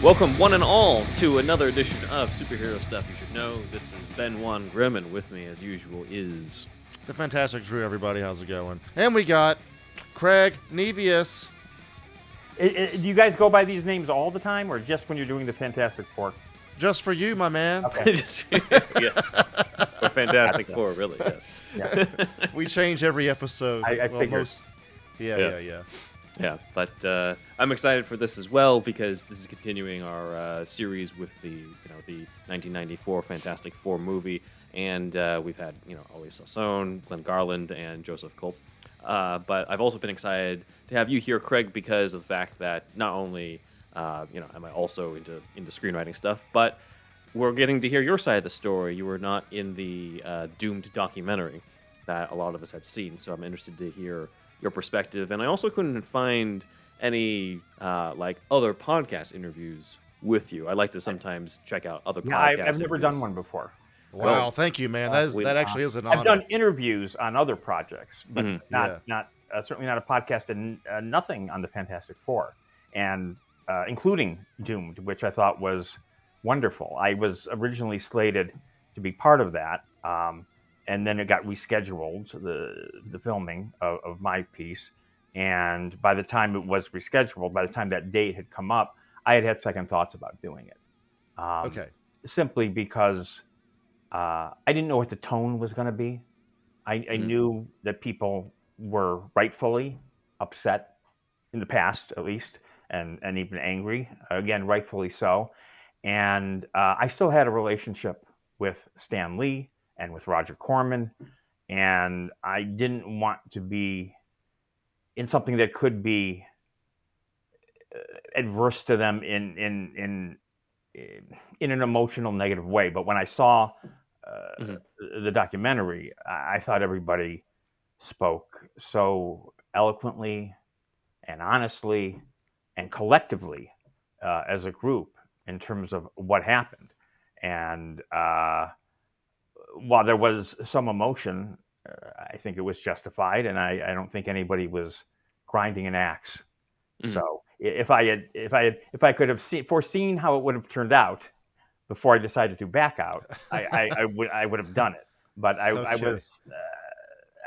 Welcome, one and all, to another edition of Superhero Stuff You Should Know. This is Ben Juan Grimm, and with me, as usual, is The Fantastic Drew, everybody. How's it going? And we got Craig Nevius. Do you guys go by these names all the time, or just when you're doing the Fantastic Four? Just for you, my man. Okay. yes, or Fantastic Four, really. Yes. Yeah. We change every episode. I figured. Yeah, but I'm excited for this as well because this is continuing our series with the 1994 Fantastic Four movie, and we've had Ollie Sassone, Glenn Garland, and Joseph Culp. But I've also been excited to have you here, Craig, because of the fact that not only am I also into screenwriting stuff, but we're getting to hear your side of the story. You were not in the Doomed documentary that a lot of us have seen, so I'm interested to hear your perspective. And I also couldn't find any other podcast interviews with you. I like to sometimes check out other podcasts. I've never done one before. Wow, thank you, man. That actually is an honor. I've done interviews on other projects, but Mm-hmm. certainly not a podcast, and nothing on the Fantastic Four, and including Doomed, which I thought was wonderful. I was originally slated to be part of that, and then it got rescheduled, the filming of my piece. And by the time it was rescheduled, by the time that date had come up, I had second thoughts about doing it. Okay. Simply because I didn't know what the tone was going to be. I knew that people were rightfully upset in the past, at least, and even angry. Again, rightfully so. And I still had a relationship with Stan Lee and with Roger Corman, and I didn't want to be in something that could be adverse to them in an emotional, negative way. But when I saw the documentary, I thought everybody spoke so eloquently and honestly and collectively as a group in terms of what happened. And while there was some emotion, I think it was justified, and I don't think anybody was grinding an axe. Mm-hmm. So if I could have foreseen how it would have turned out before I decided to back out, I would have done it. But I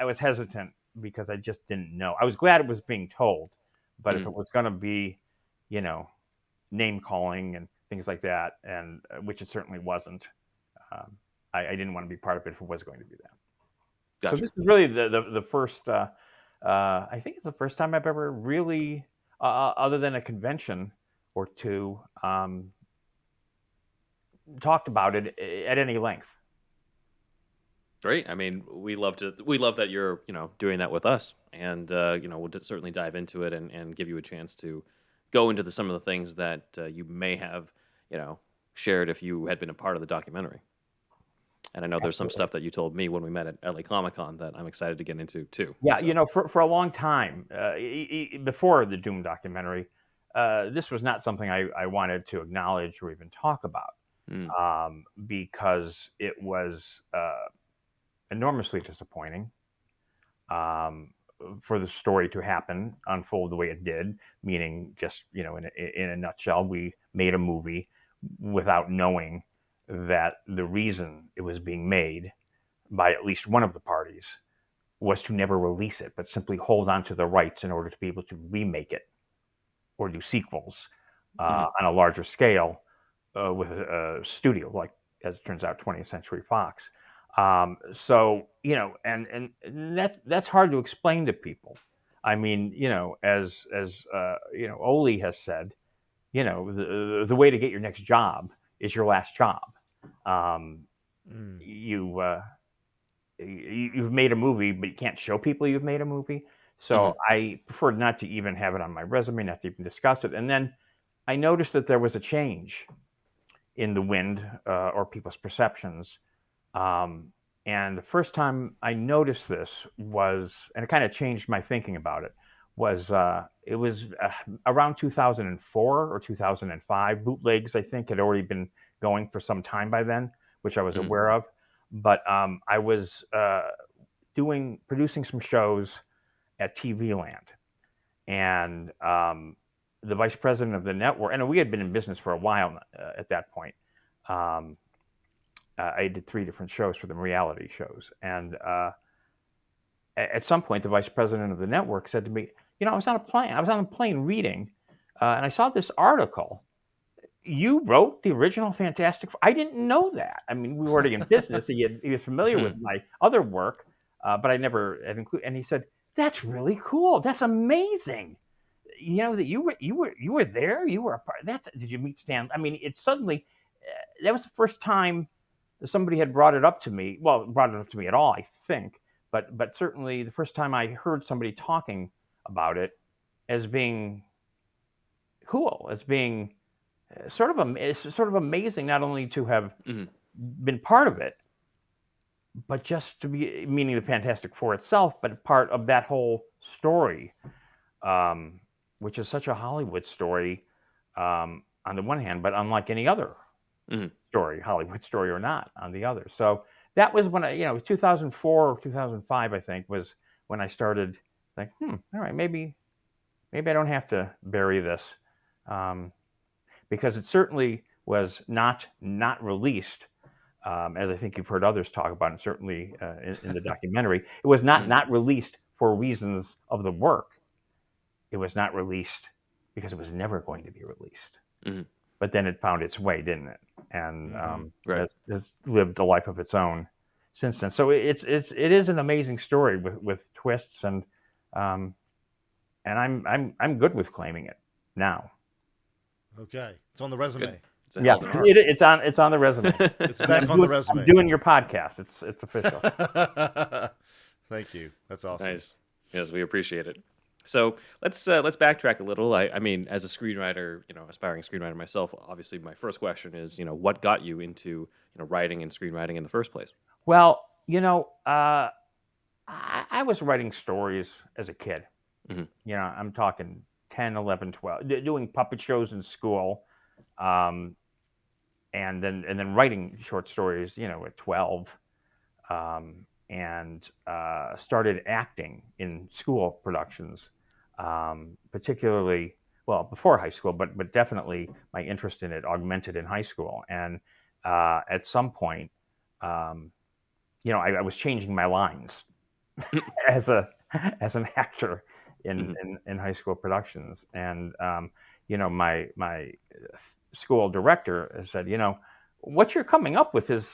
was hesitant because I just didn't know. I was glad it was being told, but if it was going to be, name calling and things like that, and which it certainly wasn't, I didn't want to be part of it if it was going to be that. Gotcha. So this is really the first. I think it's the first time I've ever really, other than a convention or two, talked about it at any length. Great. I mean, we love that you're doing that with us, and we'll certainly dive into it and give you a chance to go into some of the things that you may have shared if you had been a part of the documentary. And I know there's some stuff that you told me when we met at LA Comic-Con that I'm excited to get into too. Yeah, so. For a long time, before the Doom documentary, this was not something I wanted to acknowledge or even talk about, because it was enormously disappointing for the story to unfold the way it did, meaning just, in a nutshell, we made a movie without knowing that the reason it was being made by at least one of the parties was to never release it, but simply hold on to the rights in order to be able to remake it or do sequels on a larger scale with a studio like, as it turns out, 20th Century Fox. So, and that's hard to explain to people. I mean, as Oli has said, the way to get your next job is your last job. You've made a movie, but you can't show people you've made a movie. So I preferred not to even have it on my resume, not to even discuss it. And then I noticed that there was a change in the wind or people's perceptions. And the first time I noticed this was, and it kind of changed my thinking about it, was it was around 2004 or 2005. Bootlegs, I think, had already been going for some time by then, which I was aware of. But I was producing some shows at TV Land, and the vice president of the network, and we had been in business for a while at that point. I did 3 different shows for them, reality shows, and at some point, the vice president of the network said to me, I was on a plane reading, and I saw this article. You wrote the original Fantastic Four. I didn't know that. I mean, we were already in business. He was familiar with my other work, but I never had included. And he said, "That's really cool. That's amazing. That you were there. You were a part. Did you meet Stan? I mean, it suddenly that was the first time that somebody had brought it up to me. Well, brought it up to me at all, I think. But certainly the first time I heard somebody talking about it as being cool, as being it's sort of amazing not only to have been part of it, but just to be, meaning the Fantastic Four itself, but part of that whole story, which is such a Hollywood story on the one hand, but unlike any other story, Hollywood story or not, on the other. So that was when 2004 or 2005, I think, was when I started like, all right, maybe I don't have to bury this. Because it certainly was not released, as I think you've heard others talk about, and certainly in the documentary. It was not released for reasons of the work. It was not released because it was never going to be released. But then it found its way, didn't it? And has lived a life of its own since then. So it is an amazing story with twists, and I'm good with claiming it now. Okay, it's on the resume. Yeah, it's on the resume. It's back on the resume. I'm doing your podcast. It's official. Thank you. That's awesome. Nice. Yes, we appreciate it. So let's backtrack a little. I mean, as a screenwriter, aspiring screenwriter myself, obviously my first question is, what got you into writing and screenwriting in the first place? Well, I was writing stories as a kid. I'm talking 10, 11, 12, doing puppet shows in school, and then writing short stories, at 12, and started acting in school productions, particularly, well, before high school, but definitely my interest in it augmented in high school. And at some point, I was changing my lines as an actor in high school productions, and my school director said, what you're coming up with is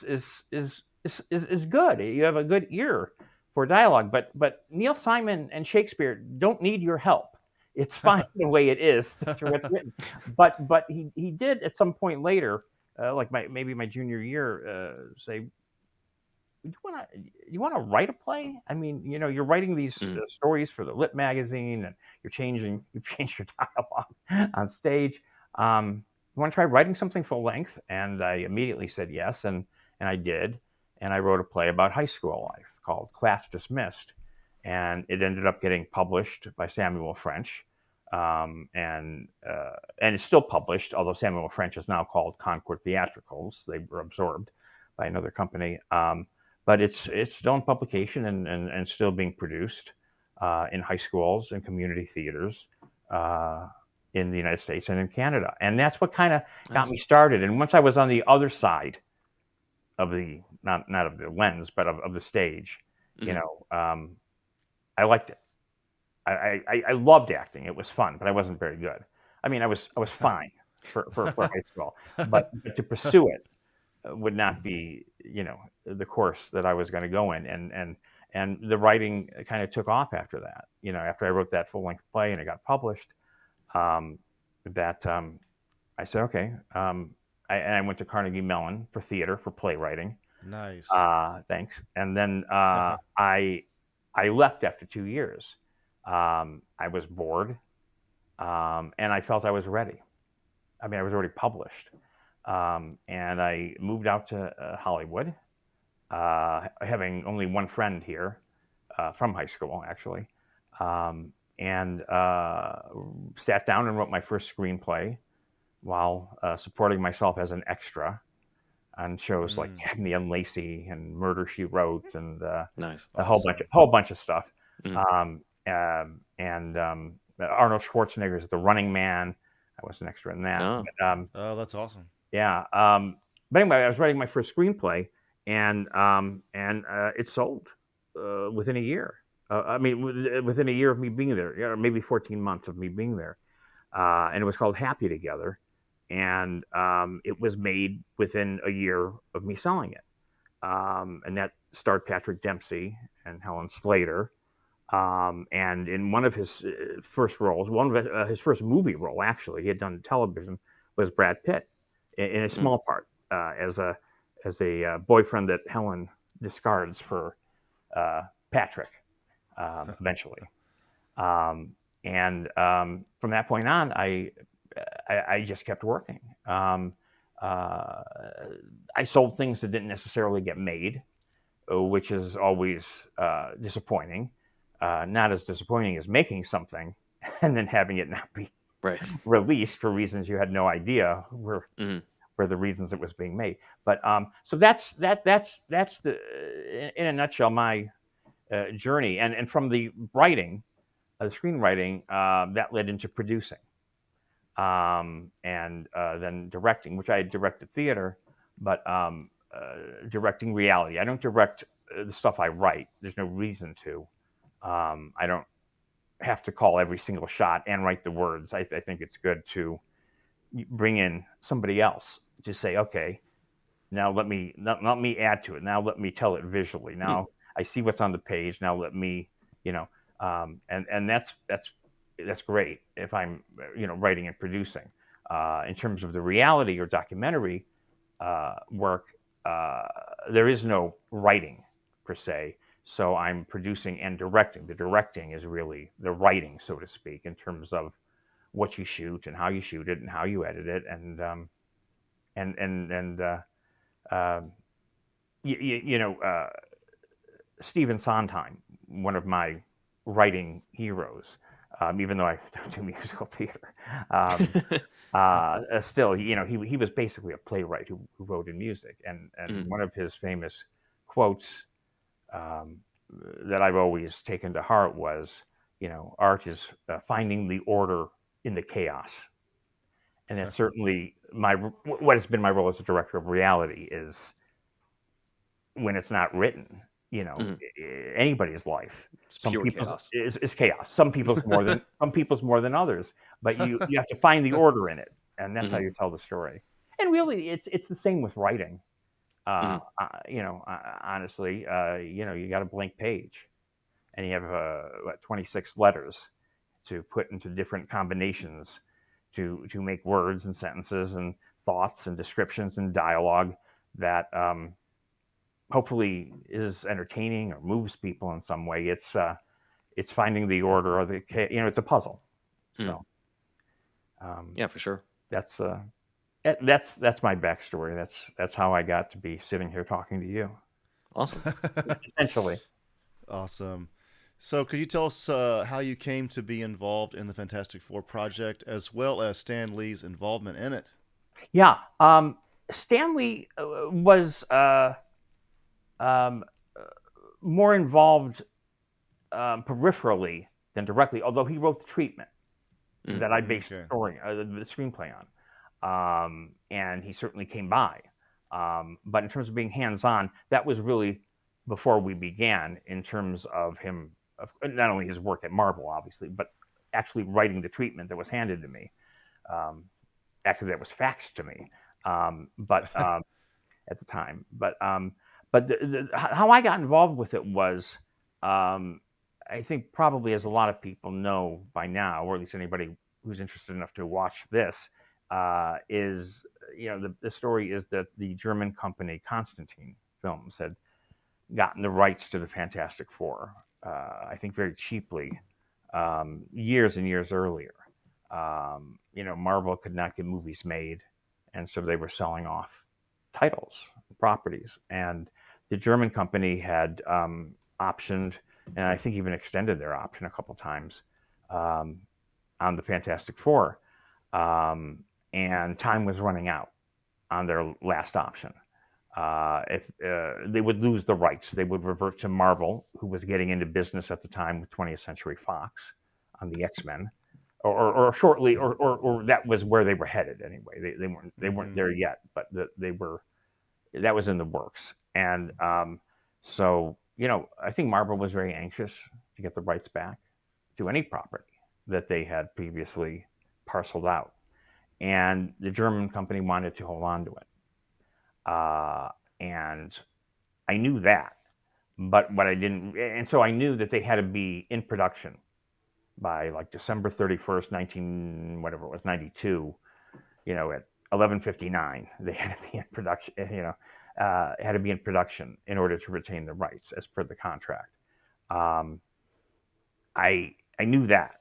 good. You have a good ear for dialogue, but Neil Simon and Shakespeare don't need your help. It's fine the way it is to what's written. But he did at some point later, like maybe my junior year, say, you want to write a play? I mean, you're writing these stories for the Lit magazine, and you've changed your dialogue on stage. You want to try writing something full length? And I immediately said yes, and I did. And I wrote a play about high school life called Class Dismissed, and it ended up getting published by Samuel French, and it's still published, although Samuel French is now called Concord Theatricals. They were absorbed by another company. But it's still in publication and still being produced in high schools and community theaters in the United States and in Canada. And that's what kind of got me started. And once I was on the other side of the, not of the lens, but of the stage, I liked it. I loved acting. It was fun, but I wasn't very good. I mean, I was fine for high school, but to pursue it would not be, the course that I was going to go in. And the writing kind of took off after that. After I wrote that full-length play and it got published, I said, okay. I went to Carnegie Mellon for theater, for playwriting. Nice. Thanks. And then I left after 2 years. I was bored, and I felt I was ready. I mean, I was already published. And I moved out to Hollywood, having only one friend here from high school, actually, and sat down and wrote my first screenplay while supporting myself as an extra on shows like Cagney and Lacey and Murder, She Wrote, and nice. a whole bunch of stuff. And Arnold Schwarzenegger's The Running Man. I was an extra in that. Oh. Oh, that's awesome. Yeah. But anyway, I was writing my first screenplay, and it sold within a year. Within a year of me being there, or maybe 14 months of me being there. And it was called Happy Together, and it was made within a year of me selling it. And that starred Patrick Dempsey and Helen Slater. And in one of his first roles, one of his first movie role, actually, he had done television, was Brad Pitt in a small part as a boyfriend that Helen discards for Patrick eventually. From that point on, I just kept working. I sold things that didn't necessarily get made, which is always disappointing. Not as disappointing as making something and then having it not be Right. released for reasons you had no idea were the reasons it was being made. But so that's the in a nutshell my journey. And from the writing, the screenwriting, that led into producing, and then directing, which I had directed theater, but directing reality. I don't direct the stuff I write. There's no reason to. I don't have to call every single shot and write the words. I think it's good to bring in somebody else to say, okay, now let me add to it. Now let me tell it visually. Now I see what's on the page. Now let me, and that's great if I'm, writing and producing. In terms of the reality or documentary work, there is no writing per se. So I'm producing and directing. The directing is really the writing, so to speak, in terms of what you shoot and how you shoot it and how you edit it, and Stephen Sondheim, one of my writing heroes, even though I don't do musical theater, still, he was basically a playwright who wrote in music, and one of his famous quotes that I've always taken to heart was, art is finding the order in the chaos. And that's certainly what has been my role as a director of reality is when it's not written, anybody's life. It's pure chaos. Is chaos. Some people's more than others, but you have to find the order in it, and that's how you tell the story. And really, it's the same with writing. Honestly, you got a blank page, and you have 26 letters to put into different combinations to make words and sentences and thoughts and descriptions and dialogue that hopefully is entertaining or moves people in some way. It's finding the order, or it's a puzzle. So yeah, for sure. That's my backstory. That's how I got to be sitting here talking to you. Awesome. Essentially. Awesome. So could you tell us how you came to be involved in the Fantastic Four project, as well as Stan Lee's involvement in it? Yeah. Stan Lee was more involved peripherally than directly, although he wrote the treatment that I based the screenplay on. And he certainly came by. But in terms of being hands-on, that was really before we began, in terms of him, not only his work at Marvel, obviously, but actually writing the treatment that was handed to me. Actually, that was faxed to me, but at the time. But how I got involved with it was, I think probably, as a lot of people know by now, or at least anybody who's interested enough to watch this, is the story is that the German company Constantine Films had gotten the rights to the Fantastic Four, I think very cheaply, years and years earlier. Marvel could not get movies made, and so they were selling off titles, properties, and the German company had optioned, and I think even extended their option a couple times, on the Fantastic Four, and time was running out on their last option. If they would lose the rights, they would revert to Marvel, who was getting into business at the time with 20th Century Fox on the X-Men, or shortly, or that was where they were headed anyway. They weren't there yet, but that was in the works. And so I think Marvel was very anxious to get the rights back to any property that they had previously parceled out, and the German company wanted to hold on to it. And I knew that, but what I didn't, and so I knew that they had to be in production by like December 31st, 92, at 11:59, they had to be in production, had to be in production in order to retain the rights as per the contract. I knew that,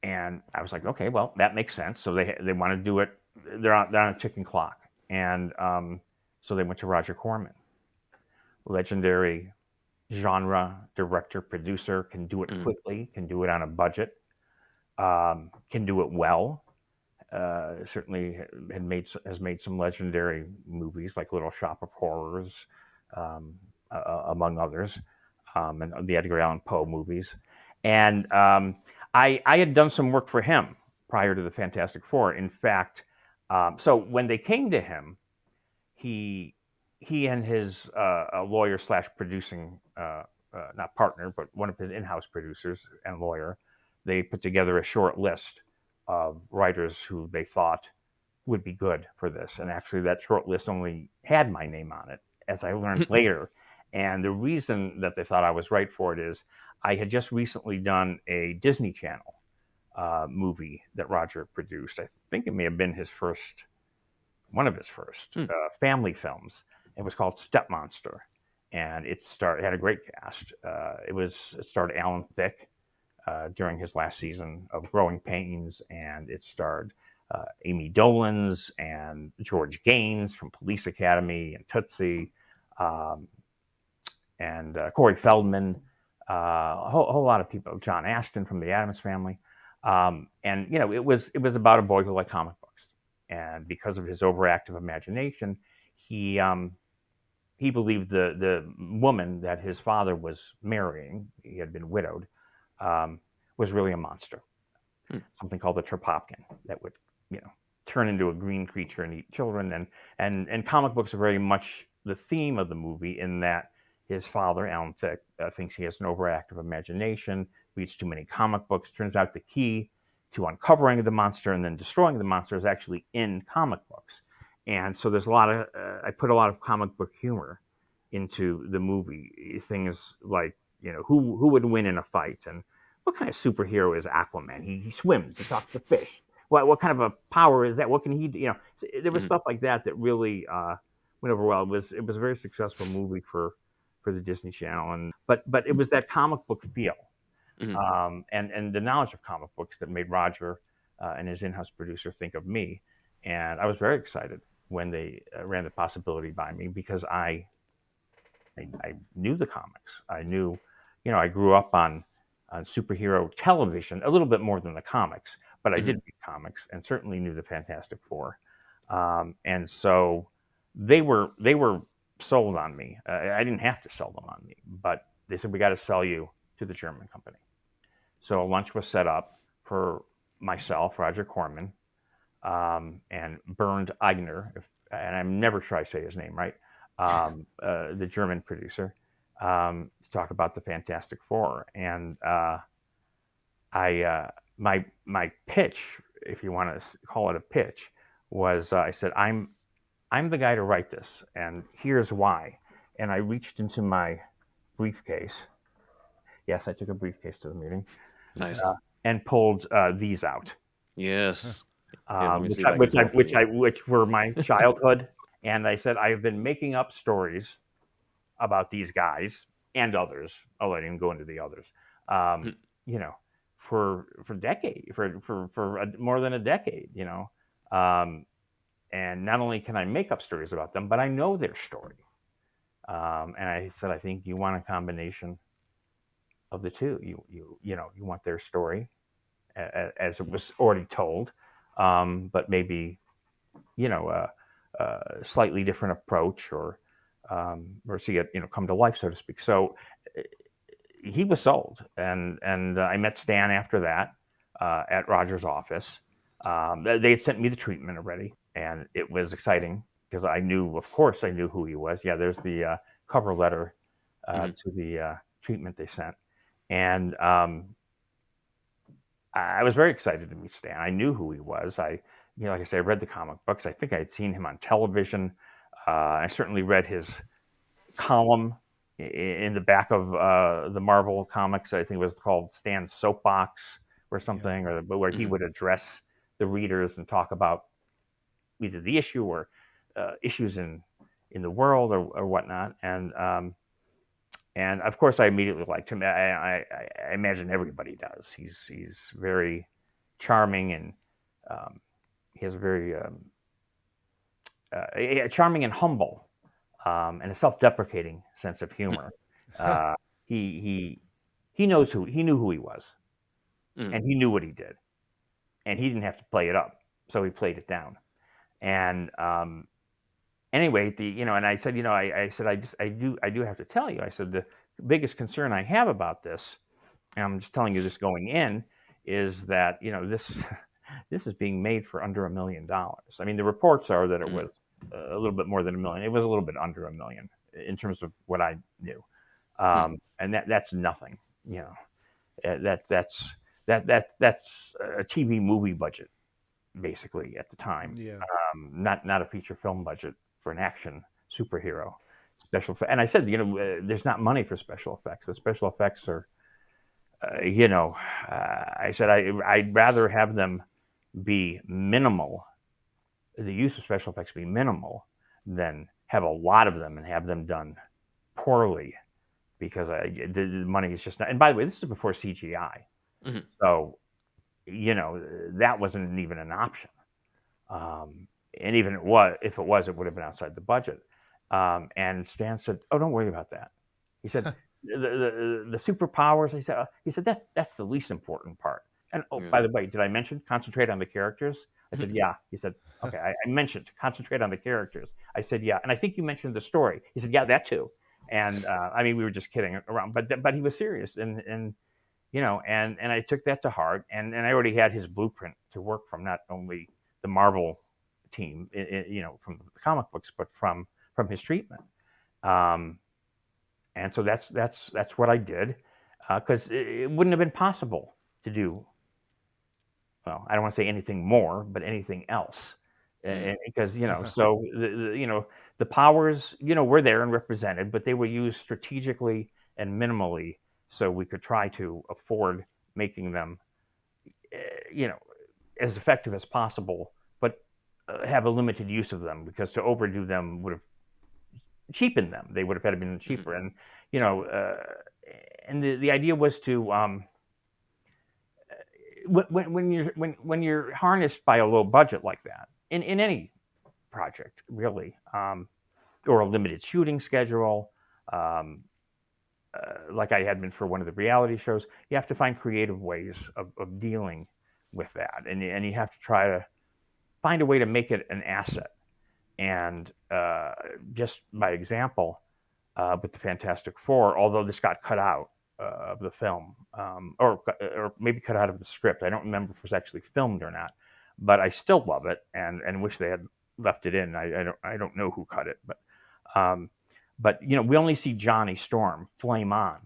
and I was like, okay, well, that makes sense. So they want to do it. They're on a ticking clock, and so they went to Roger Corman, legendary genre director producer, can do it quickly, can do it on a budget, can do it well. Certainly has made some legendary movies like Little Shop of Horrors, among others, and the Edgar Allan Poe movies. And I had done some work for him prior to the Fantastic Four. In fact, so when they came to him, he and his lawyer / producing, not partner, but one of his in-house producers and lawyer, they put together a short list of writers who they thought would be good for this. And actually, that short list only had my name on it, as I learned later. And the reason that they thought I was right for it is I had just recently done a Disney Channel movie that Roger produced. I think it may have been one of his first family films. It was called Step Monster, and it had a great cast. It starred Alan Thicke during his last season of Growing Pains, and it starred Amy Dolenz and George Gaines from Police Academy and Tootsie, and Corey Feldman, a whole lot of people. John Ashton from the Addams Family, and it was about a boy who liked comic books, and because of his overactive imagination, he believed the woman that his father was marrying, he had been widowed, was really a monster, something called a Trapopkin that would, turn into a green creature and eat children. And comic books are very much the theme of the movie, in that his father, Alan Thicke, thinks he has an overactive imagination, reads too many comic books. Turns out the key to uncovering the monster and then destroying the monster is actually in comic books. And so there's I put a lot of comic book humor into the movie. Things like, who would win in a fight, and what kind of superhero is Aquaman? He swims, he talks to fish. What kind of a power is that? What can he do? There was stuff like that really went over well. It was a very successful movie for the Disney Channel, but it was that comic book feel, and the knowledge of comic books that made Roger and his in-house producer think of me. And I was very excited when they ran the possibility by me, because I knew the comics. I knew, I grew up on superhero television a little bit more than the comics, but I did read comics and certainly knew the Fantastic Four. And so they were sold on me. I didn't have to sell them on me, but they said, we got to sell you to the German company. So a lunch was set up for myself, Roger Corman, and Bernd Eigner, and I'm never sure I say his name right, the German producer, to talk about the Fantastic Four. And my pitch, if you want to call it a pitch, was I said, I'm the guy to write this, and here's why. And I reached into my briefcase. Yes, I took a briefcase to the meeting. Nice. And pulled these out. Yes. Which were my childhood. And I said, I've been making up stories about these guys and others. I'll let him go into the others. For decades, for more than a decade. And not only can I make up stories about them, but I know their story. And I said, I think you want a combination of the two. You want their story as it was already told, but maybe a slightly different approach, or see it come to life, so to speak. So he was sold, and I met Stan after that. at Roger's office. They had sent me the treatment already, and it was exciting because of course, I knew who he was. Yeah, there's the cover letter to the treatment they sent, and I was very excited to meet Stan. I knew who he was. Like I said, I read the comic books. I think I had seen him on television. I certainly read his column in the back of the Marvel comics. I think it was called Stan's Soapbox or something, where he would address the readers and talk about either the issue or issues in the world or whatnot. And of course, I immediately liked him. I imagine everybody does. He's very charming, and he has a very charming and humble, and a self-deprecating sense of humor. He knew who he was, and he knew what he did, and he didn't have to play it up, so he played it down. And anyway, and I said, I do have to tell you. I said the biggest concern I have about this, and I'm just telling you this going in, is that this is being made for under $1 million. I mean, the reports are that it was a little bit more than $1 million. It was a little bit under $1 million in terms of what I knew, and that's nothing. That's a TV movie budget basically at the time. Yeah. Not a feature film budget for an action superhero special effect. And I said, there's not money for special effects. The special effects are, I said I'd rather have them be minimal, the use of special effects be minimal, than have a lot of them and have them done poorly, because the money is just not. And by the way, this is before CGI, so that wasn't even an option. And even if it was, it would have been outside the budget. And Stan said, "Oh, don't worry about that." He said, "The superpowers." He said that's the least important part. And by the way, did I mention concentrate on the characters? I said, "Yeah." He said, "Okay." I mentioned concentrate on the characters. I said, "Yeah," and I think you mentioned the story. He said, "Yeah, that too." And I mean, we were just kidding around, but he was serious, and I took that to heart, and I already had his blueprint to work from, not only the Marvel team, from the comic books, but from his treatment. And so that's what I did, because it wouldn't have been possible to do. Well, I don't want to say anything more, but anything else, because so the powers were there and represented, but they were used strategically and minimally, so we could try to afford making them, as effective as possible, but have a limited use of them, because to overdo them would have cheapened them. They would have had to been cheaper, and and the idea was to when you're harnessed by a low budget like that in any project, really, or a limited shooting schedule, like I had been for one of the reality shows, you have to find creative ways of dealing with that, and you have to try to find a way to make it an asset. And just by example, with the Fantastic Four, although this got cut out of the film, or maybe cut out of the script, I don't remember if it was actually filmed or not, but I still love it and wish they had left it in. I don't know who cut it, but we only see Johnny Storm flame on,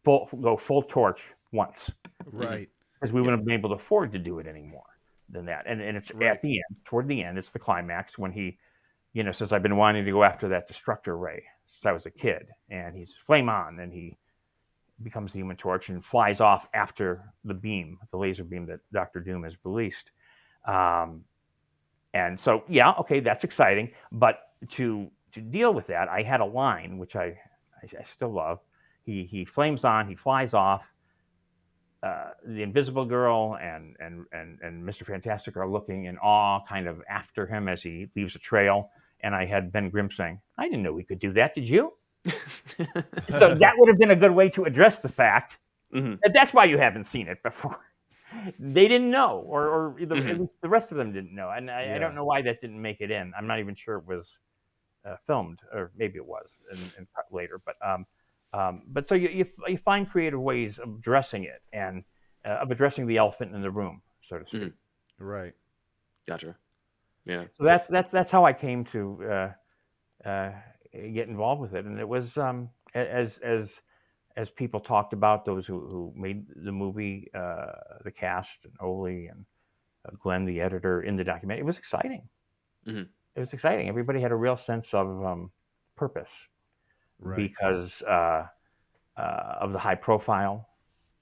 go full torch once, Right. because we wouldn't have been able to afford to do it anymore than that. And it's Right. at the end, toward the end, it's the climax when he, says, "I've been wanting to go after that destructor ray since I was a kid," and he's flame on, and he becomes the Human Torch and flies off after the laser beam that Dr. Doom has released. And so, yeah, okay, that's exciting. But to deal with that, I had a line which I still love. He flames on, he flies off. The Invisible Girl and Mr. Fantastic are looking in awe, kind of after him as he leaves a trail. And I had Ben Grimm saying, "I didn't know he could do that. Did you?" So that would have been a good way to address the fact that that's why you haven't seen it before. They didn't know, or at least the rest of them didn't know. And I don't know why that didn't make it in. I'm not even sure it was filmed, or maybe it was and cut later. But so you find creative ways of addressing it, and of addressing the elephant in the room, so to speak. Right. Gotcha. Yeah. So that's how I came to get involved with it, and it was as people talked about, those who made the movie, the cast, and Ole and Glenn, the editor, in the documentary. It was exciting. Mm-hmm. It was exciting. Everybody had a real sense of purpose because of the high profile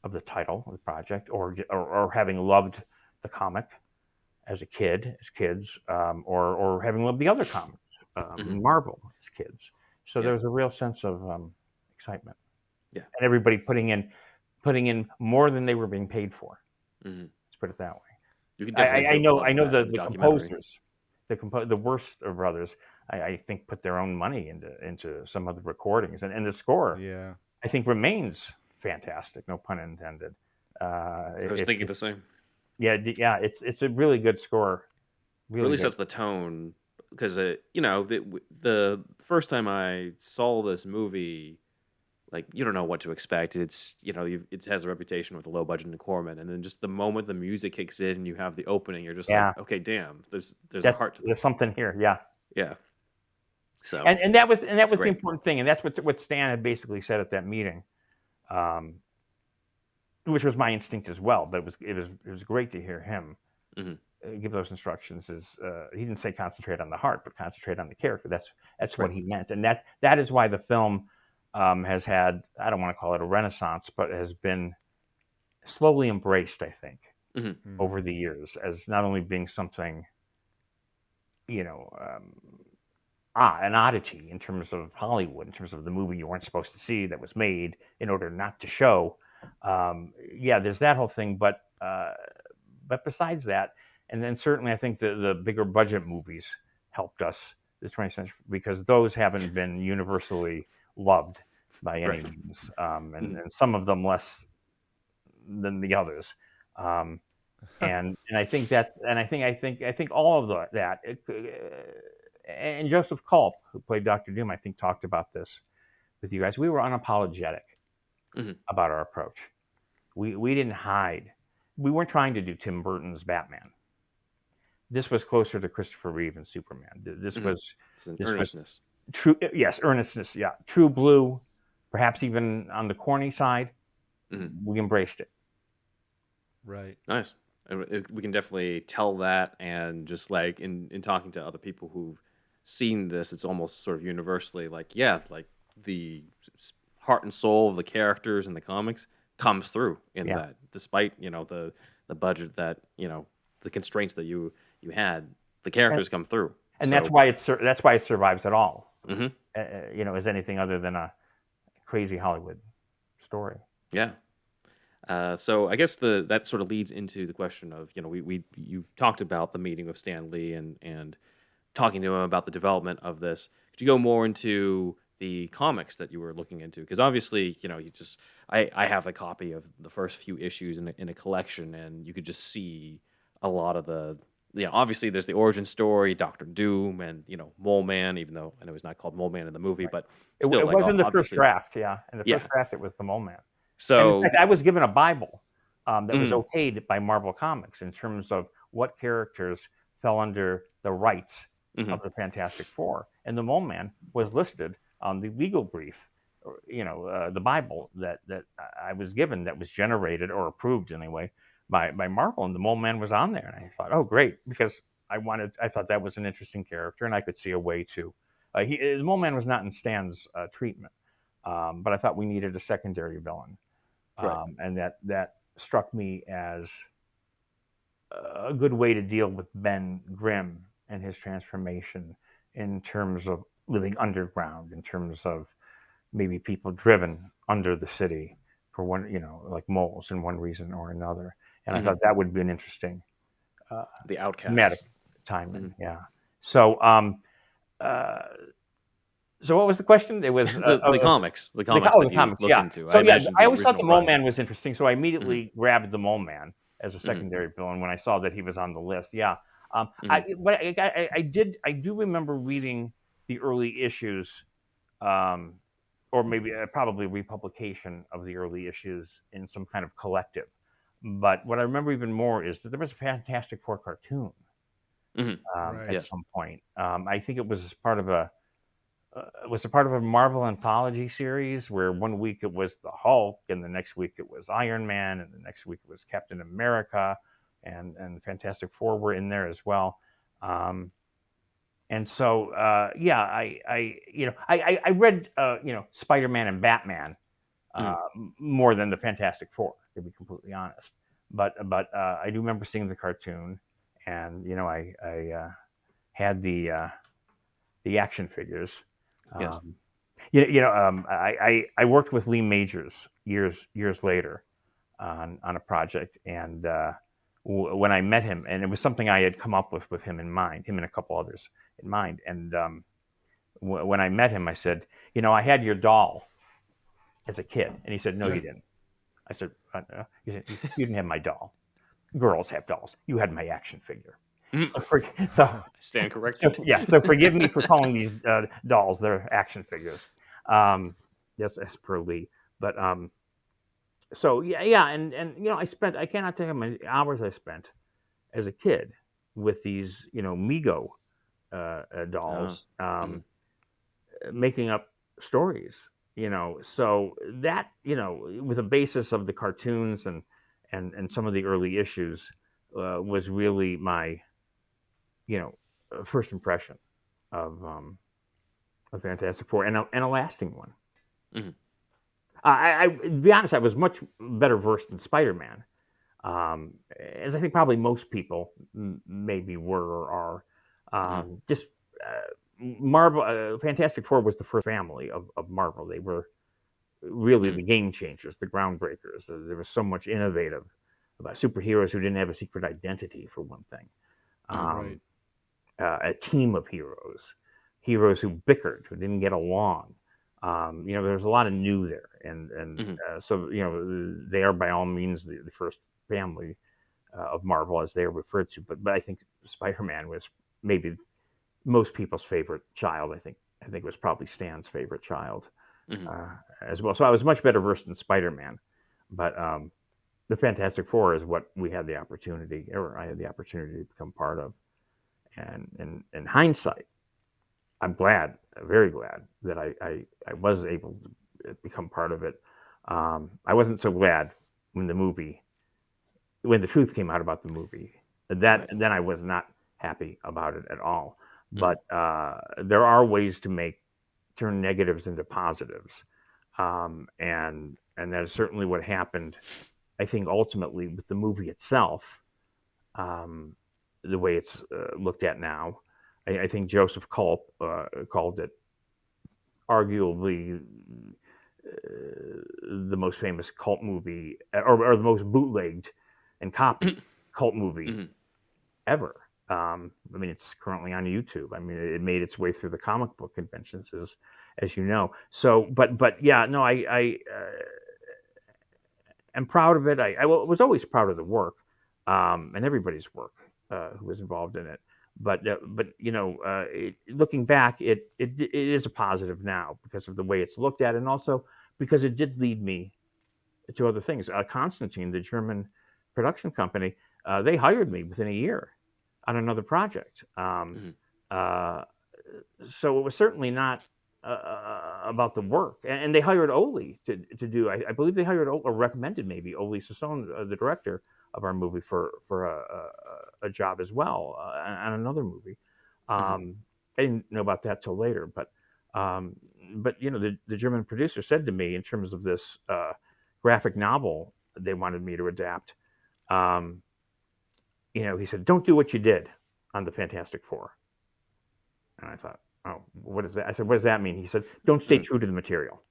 of the title of the project, or having loved the comic as kids, or having loved the other comics, Marvel as kids. So there was a real sense of excitement. Yeah. And everybody putting in more than they were being paid for. Mm-hmm. Let's put it that way. You can definitely I know the composers, the Worcester brothers, I think, put their own money into some of the recordings, and the score, I think, remains fantastic. No pun intended. I was thinking the same. Yeah, it's a really good score. Really sets the tone, because the first time I saw this movie, like, you don't know what to expect. It's it has a reputation with a low budget and Corman, and then just the moment the music kicks in and you have the opening, you're just like, okay, damn, there's a heart to this. There's something here, yeah. So and that was the important thing, and that's what Stan had basically said at that meeting, which was my instinct as well. But it was great to hear him give those instructions. He didn't say concentrate on the heart, but concentrate on the character. That's what he meant, and that is why the film has had, I don't want to call it a renaissance, but has been slowly embraced, I think, over the years, as not only being something, an oddity in terms of Hollywood, in terms of the movie you weren't supposed to see that was made in order not to show. There's that whole thing, but besides that, and then certainly I think the bigger budget movies helped us the 20th century, because those haven't been universally loved by any means, and some of them less than the others. And I think that, and I think all of that. And Joseph Culp, who played Dr. Doom, I think talked about this with you guys. We were unapologetic about our approach. We didn't hide. We weren't trying to do Tim Burton's Batman. This was closer to Christopher Reeve and Superman. This was earnestness. True, yes, earnestness. Yeah, true blue, perhaps even on the corny side. We embraced it. Right. Nice. We can definitely tell that, and just like in talking to other people who've seen this, it's almost sort of universally like the heart and soul of the characters in the comics comes through in that, despite the budget that the constraints that you had, the characters come through, and that's why it survives at all. As anything other than a crazy Hollywood story. Yeah. So I guess that sort of leads into the question of, you've talked about the meeting with Stan Lee and talking to him about the development of this. Could you go more into the comics that you were looking into? Because obviously, I have a copy of the first few issues in a collection, and you could just see a lot of the, obviously there's the origin story, Dr. Doom, and, Mole Man, even though I know he's not called Mole Man in the movie, but still. It was in the first draft, In the first draft, it was the Mole Man. So, in fact, I was given a Bible that was okayed by Marvel Comics in terms of what characters fell under the rights of the Fantastic Four, and the Mole Man was listed on the legal brief, the Bible that I was given, that was generated or approved anyway by Marvel, and the Mole Man was on there, and I thought, oh, great, because I thought that was an interesting character, and I could see a way to. The Mole Man was not in Stan's treatment, but I thought we needed a secondary villain. And that struck me as a good way to deal with Ben Grimm and his transformation, in terms of living underground, in terms of maybe people driven under the city for one, like moles, in one reason or another. And I thought that would be an interesting the thematic outcasts time. Yeah. So so what was the question? It was the comics. The comics that you looked into. So I always thought the Mole Man was interesting, so I immediately grabbed the Mole Man as a secondary villain when I saw that he was on the list. Yeah, I do remember reading the early issues, or maybe probably republication of the early issues in some kind of collective. But what I remember even more is that there was a Fantastic Four cartoon Right. at Yes. some point. I think it was part of a Marvel anthology series where one week it was the Hulk, and the next week it was Iron Man, and the next week it was Captain America, and the Fantastic Four were in there as well. And so, yeah, I read, Spider-Man and Batman more than the Fantastic Four, to be completely honest. But I do remember seeing the cartoon, and I had the action figures. Yes. Um, I worked with Lee Majors years later on a project, and when I met him, and it was something I had come up with him in mind, him and a couple others in mind, and when I met him, I said, I had your doll as a kid, and he said, no, you didn't. I said, he said, you didn't have my doll. Girls have dolls. You had my action figure. So I stand corrected. so forgive me for calling these dolls. They're action figures. Yes, as per Lee. But so yeah, and I cannot tell you how many hours I spent as a kid with these Mego dolls, making up stories. So that with a basis of the cartoons and some of the early issues was really my first impression of Fantastic Four, and a lasting one. Mhm. To be honest, I was much better versed in Spider-Man, as I think probably most people maybe were or are. Just Marvel, Fantastic Four was the first family of Marvel. They were really the game changers, the groundbreakers. There was so much innovative about superheroes who didn't have a secret identity, for one thing. Right. A team of heroes who bickered, who didn't get along. There's a lot of new there, and so they are by all means the first family of Marvel, as they are referred to. But I think Spider-Man was maybe most people's favorite child. I think it was probably Stan's favorite child as well. So I was much better versed in Spider-Man, but the Fantastic Four is what we had the opportunity, or I had the opportunity to become part of. And in hindsight, I'm glad, very glad that I was able to become part of it. I wasn't so glad when the truth came out about the movie. Then I was not happy about it at all. But there are ways to turn negatives into positives, and that's certainly what happened. I think ultimately with the movie itself. The way it's looked at now. I think Joseph Culp called it arguably the most famous cult movie, or the most bootlegged and copied cult movie ever. I mean, it's currently on YouTube. I mean, it made its way through the comic book conventions, as you know. So, but yeah, no, I am proud of it. I was always proud of the work, and everybody's work who was involved in it. But looking back, it is a positive now because of the way it's looked at, and also because it did lead me to other things. Constantine, the German production company, they hired me within a year on another project. So it was certainly not about the work, and they hired Oli to do. I believe they hired or recommended maybe Oli Sassone, the director of our movie, for a job as well on another movie. I didn't know about that till later, but the German producer said to me, in terms of this graphic novel they wanted me to adapt, he said, "Don't do what you did on the Fantastic Four." And I thought, "Oh, what is that?" I said, "What does that mean?" He said, "Don't stay true to the material.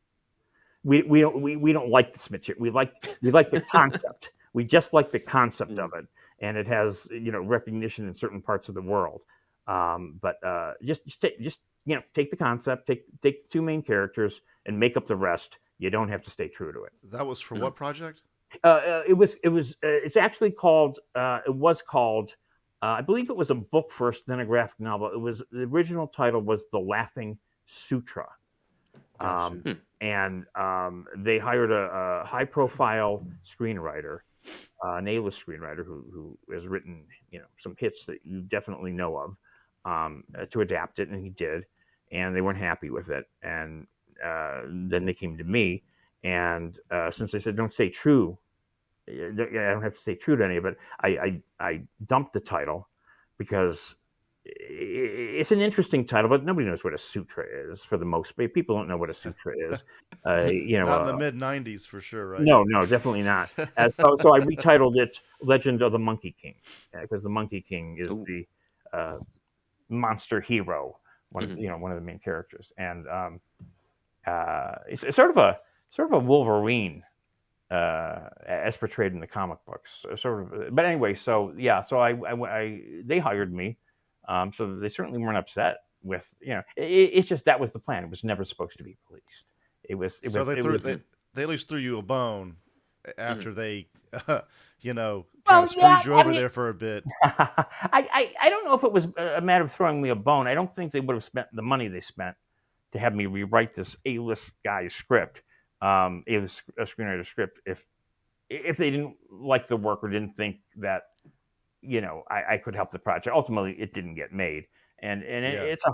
We don't like this material. We like the concept. We just like the concept of it, and it has recognition in certain parts of the world. But just take the concept, take two main characters, and make up the rest. You don't have to stay true to it." That was for what project? It's actually called. It was called. I believe it was a book first, then a graphic novel. The original title was The Laughing Sutra. Gotcha. And they hired a high-profile screenwriter an A-list screenwriter who has written some hits that you definitely know of, to adapt it, and he did, and they weren't happy with it, and then they came to me, and since they said don't stay true, I don't have to stay true to any of it. I dumped the title because it's an interesting title, but nobody knows what a sutra is for the most part. People don't know what a sutra is. Not in the mid '90s for sure, right? No, definitely not. So I retitled it "Legend of the Monkey King" because the Monkey King is the monster hero, one of the main characters, and it's sort of a Wolverine as portrayed in the comic books, sort of. But anyway, so they hired me, so they certainly weren't upset with it's just that was the plan. It was never supposed to be released. They at least threw you a bone after they kind Well, of screwed you over there for a bit. I don't know if it was a matter of throwing me a bone. I don't think they would have spent the money they spent to have me rewrite this A-list guy's script, A-list screenwriter script, if they didn't like the work or didn't think that I could help the project. Ultimately, it didn't get made, and it's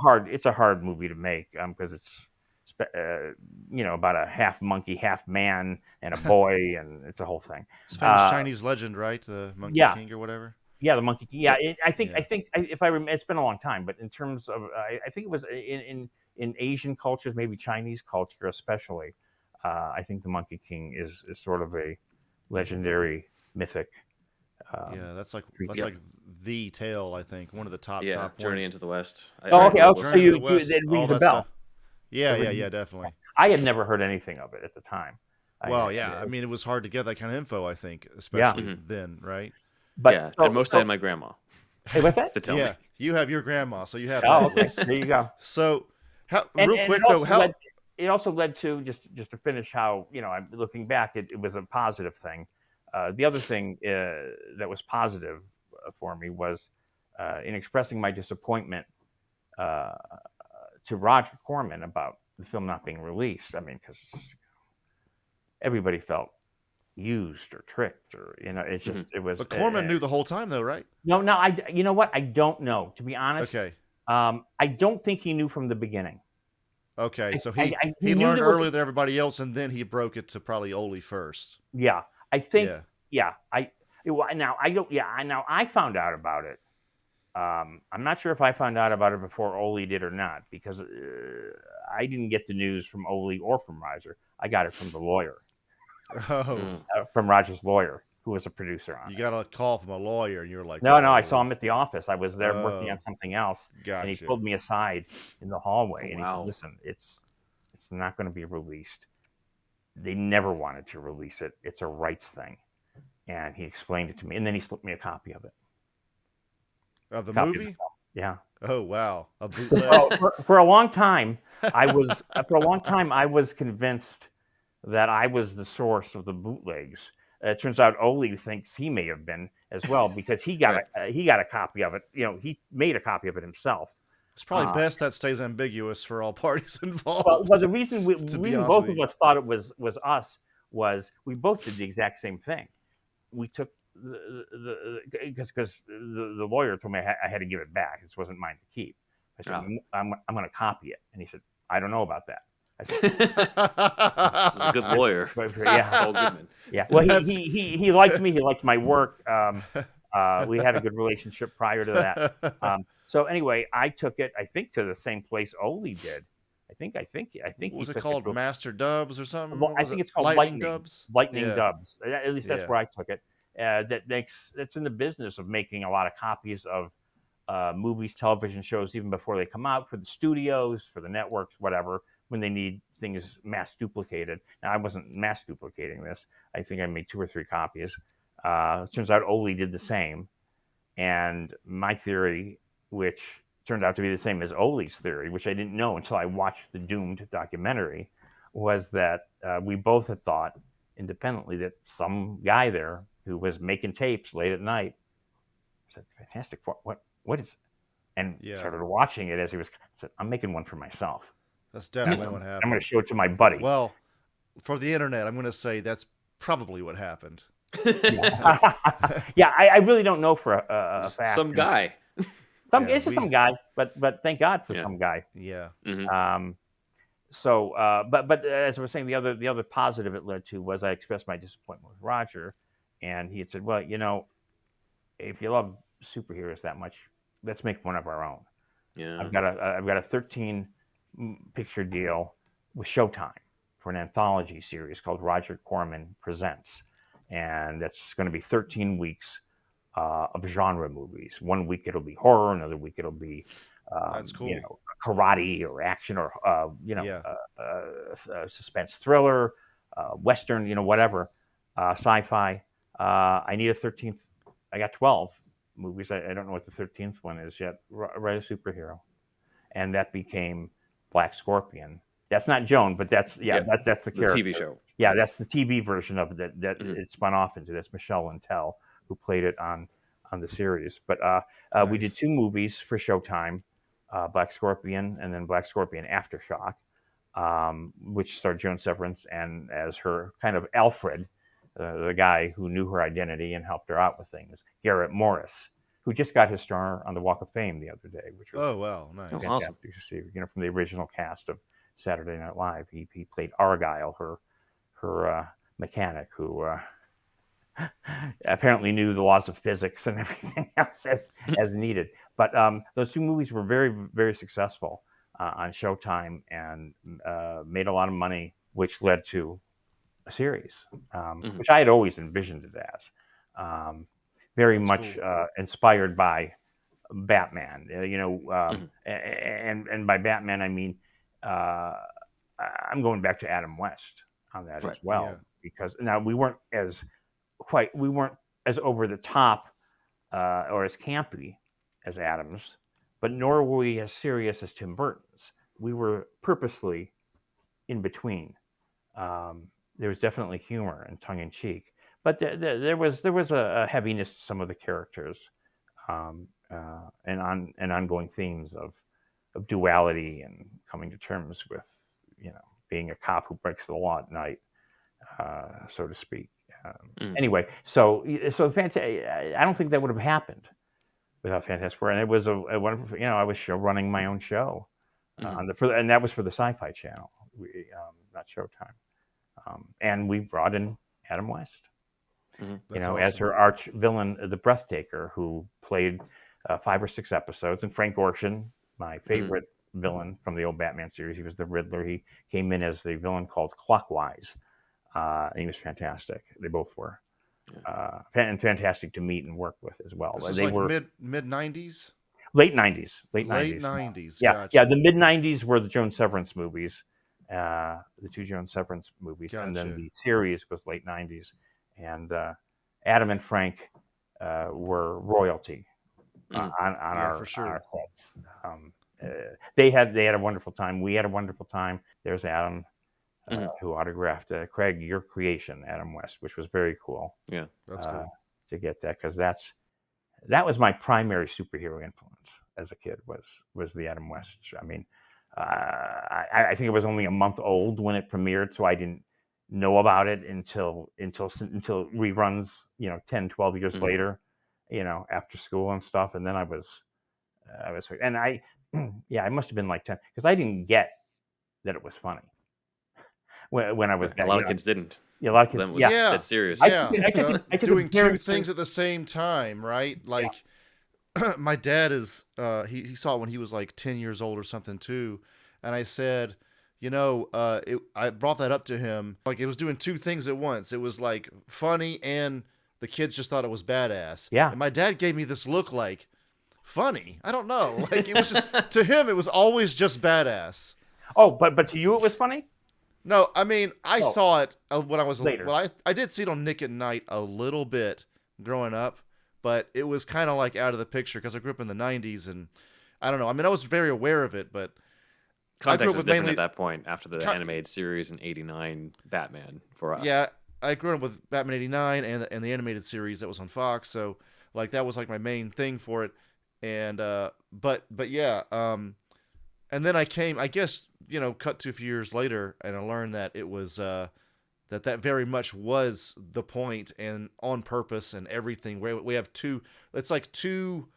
a hard movie to make because it's about a half monkey, half man, and a boy, and it's a whole thing. It's famous Chinese legend, right? The Monkey King or whatever. Yeah, the Monkey King. Yeah, I think if I remember, it's been a long time, but in terms of, I think it was in Asian cultures, maybe Chinese culture especially. I think the Monkey King is sort of a legendary, mythic. That's like the tale. I think one of the top Journey points. into the West. Okay. So it rings a bell. Stuff. Yeah, definitely. I had never heard anything of it at the time. I mean, it was hard to get that kind of info, I think, especially then, right? But and most had my grandma. Hey, what's that? To tell me. You have your grandma, so you have. Oh, okay. There you go. So, it also led to just to finish how I'm looking back, it was a positive thing. The other thing that was positive for me was in expressing my disappointment to Roger Corman about the film not being released. I mean, because everybody felt used or tricked, or it's just it was. But Corman knew the whole time, though, right? No, you know what? I don't know, to be honest. Okay. I don't think he knew from the beginning. Okay, so he learned earlier than everybody else, and then he broke it to probably Ole first. Yeah, I think. Yeah, now I found out about it. I'm not sure if I found out about it before Ole did or not, because I didn't get the news from Ole or from Roger. I got it from the lawyer. From Roger's lawyer, who was a producer on it. You got a call from a lawyer, and you're like, No, I saw him at the office. I was there working on something else, gotcha. And he pulled me aside in the hallway, and he said, "Listen, it's not going to be released. They never wanted to release it. It's a rights thing." And he explained it to me, and then he slipped me a copy of it. Of the movie? Yeah. Oh wow, a bootleg. For a long time, I was convinced that I was the source of the bootlegs. It turns out Ole thinks he may have been as well, because he got a copy of it. He made a copy of it himself. It's probably best that stays ambiguous for all parties involved. Well, the reason both of us thought it was us was we both did the exact same thing. We took because the lawyer told me I had to give it back. This wasn't mine to keep. I said, I'm going to copy it, and he said, I don't know about that. I said, this is a good lawyer. Yeah, Saul Goodman. Yeah. Well, he liked me. He liked my work. We had a good relationship prior to that. So anyway, I took it, I think, to the same place Ole did. I think. What was it called? Master Dubs or something? Well, I think it's called Lightning Dubs. Lightning Dubs. At least that's where I took it. That's in the business of making a lot of copies of movies, television shows, even before they come out, for the studios, for the networks, whatever, when they need things mass duplicated. Now, I wasn't mass duplicating this. I think I made 2 or 3 copies. Turns out Ole did the same. And my theory, which turned out to be the same as Ole's theory, which I didn't know until I watched the Doomed documentary, was that we both had thought independently that some guy there who was making tapes late at night said, "Fantastic, what is it?" And started watching it as he was, said, "I'm making one for myself." That's definitely what happened. I'm going to show it to my buddy. Well, for the internet, I'm going to say that's probably what happened. Yeah, I really don't know for a fact. Some guy. It's just some guy, but thank God for Yeah. some guy. Yeah. Um, but as I was saying, the other positive it led to was I expressed my disappointment with Roger, and he had said, "Well, if you love superheroes that much, let's make one of our own." Yeah. I've got a 13 picture deal with Showtime for an anthology series called Roger Corman Presents, and that's going to be 13 weeks of genre movies. One week it'll be horror, another week it'll be That's cool. karate or action or Yeah. suspense thriller, western, whatever, sci-fi. I need a 13th. I got 12 movies. I don't know what the 13th one is yet. Write a superhero, and that became Black Scorpion. That's not Joan, but that's that's the character. TV show. Yeah, that's the TV version of it that Mhm. it spun off into. That's Michelle Lentell, who played it on the series. But we did Nice. 2 movies for Showtime, Black Scorpion and then Black Scorpion Aftershock, which starred Joan Severance and as her kind of Alfred, the guy who knew her identity and helped her out with things, Garrett Morris, who just got his star on the Walk of Fame the other day, which was Oh wow, nice. Oh, fantastic awesome. to see. From the original cast of Saturday Night Live, he played Argyle, her mechanic, who apparently knew the laws of physics and everything else as needed. But those 2 movies were very, very successful on Showtime and made a lot of money, which led to a series, which I had always envisioned it as. Very That's much cool. inspired by Batman, and by Batman I mean I'm going back to Adam West on that Right. as well, Yeah. because now we weren't as over the top or as campy as Adams, but nor were we as serious as Tim Burton's. We were purposely in between. There was definitely humor and tongue in cheek, but there was a heaviness to some of the characters, and ongoing themes of duality and coming to terms with being a cop who breaks the law at night, so to speak. Anyway, so I don't think that would have happened without Fantastic Four, and it was a wonderful. I was running my own show and that was for the Sci-Fi Channel, not Showtime, and we brought in Adam West, That's as awesome. her arch villain, the Breathtaker, who played 5 or 6 episodes, and Frank Gorshin, my favorite villain from the old Batman series. He was the Riddler. He came in as the villain called Clockwise. And he was fantastic. They both were, and fantastic to meet and work with as well. This is They like were mid 90s. late 90s. Late 90s. Yeah, Gotcha. yeah. The mid 90s were the Joan Severance movies, the 2 Joan Severance movies, and then Gotcha. the series was late 90s. And Adam and Frank were royalty on our, for sure. our sets. They had a wonderful time. We had a wonderful time. There's Adam, who autographed Craig, your creation, Adam West, which was very cool. Yeah. That's cool. To get that, because that was my primary superhero influence as a kid, was the Adam West. I mean, I think it was only a month old when it premiered, so I didn't know about it until reruns, 10, 12 years later, after school and stuff. And then I was and I must have been like 10, because I didn't get that it was funny when I was a lot of kids didn't. Yeah, a lot of kids. Them was Yeah. dead serious. Yeah. I took Doing 2 comparison. things at the same time, right? Like my dad is he saw it when he was like 10 years old or something too, and I said, I brought that up to him, like it was doing 2 things at once. It was like funny, and the kids just thought it was badass. Yeah. And my dad gave me this look like, funny? I don't know. Like it was just to him it was always just badass. Oh, but to you it was funny? No, I mean, I saw it when I was later. Well, I did see it on Nick at Night a little bit growing up, but it was kind of like out of the picture because I grew up in the 90s, and I don't know. I mean, I was very aware of it, but Context is different at that point after the animated series in '89 Batman for us. Yeah, I grew up with Batman '89 and the animated series that was on Fox, so like that was like my main thing for it, and but yeah, and then I came, I guess, cut to a few years later, and I learned that it was that that very much was the point and on purpose and everything. We have it's like two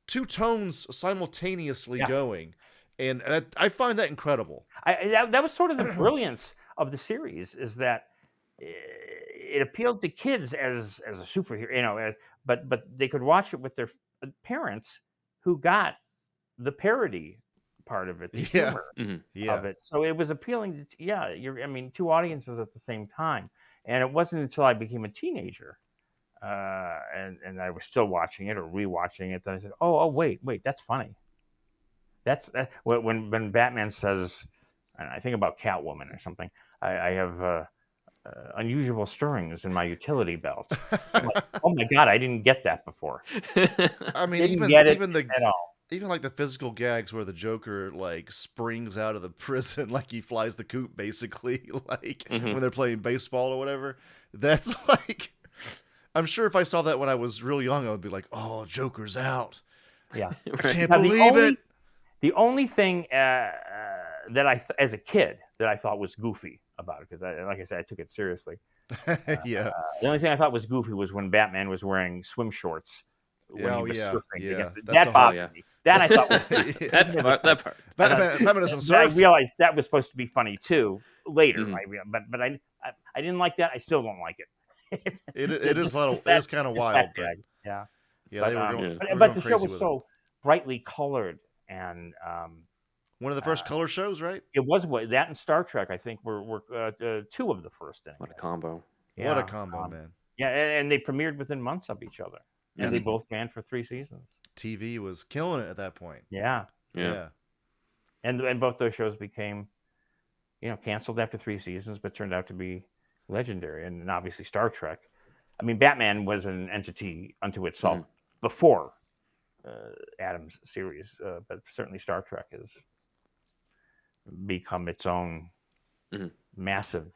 tones simultaneously going, and I find that incredible. That was sort of the brilliance of the series, is that it appealed to kids as a superhero, but they could watch it with their parents who got the parody part of it, the humor of it. So it was appealing to, two audiences at the same time. And it wasn't until I became a teenager and I was still watching it or rewatching it that I said, oh, wait, that's funny. That's when Batman says, and I think about Catwoman or something, I have unusual stirrings in my utility belt. I'm like, oh my God, I didn't get that before. I mean, even like the physical gags where the Joker like springs out of the prison, like he flies the coop, basically, like when they're playing baseball or whatever. That's like, I'm sure if I saw that when I was real young, I would be like, "Oh, Joker's out." Yeah, I can't believe it. The only thing that as a kid, that I thought was goofy about it, because like I said, I took it seriously. Yeah. The only thing I thought was goofy was when Batman was wearing swim shorts. That bothered me. That I thought was that part. Batman doesn't surf. I realized that was supposed to be funny too later. But I didn't like that. I still don't like it. It is kind of wild. But, yeah. But the show was so brightly colored, and one of the first color shows, right? It was that and Star Trek, I think, were two of the first. Anyway. What a combo! Yeah. What a combo, man! Yeah, and they premiered within months of each other, and they both ran for 3 seasons. TV was killing it at that point. Yeah. And both those shows became, canceled after 3 seasons, but turned out to be legendary. And obviously Star Trek. I mean, Batman was an entity unto itself before Adam's series, but certainly Star Trek has become its own massive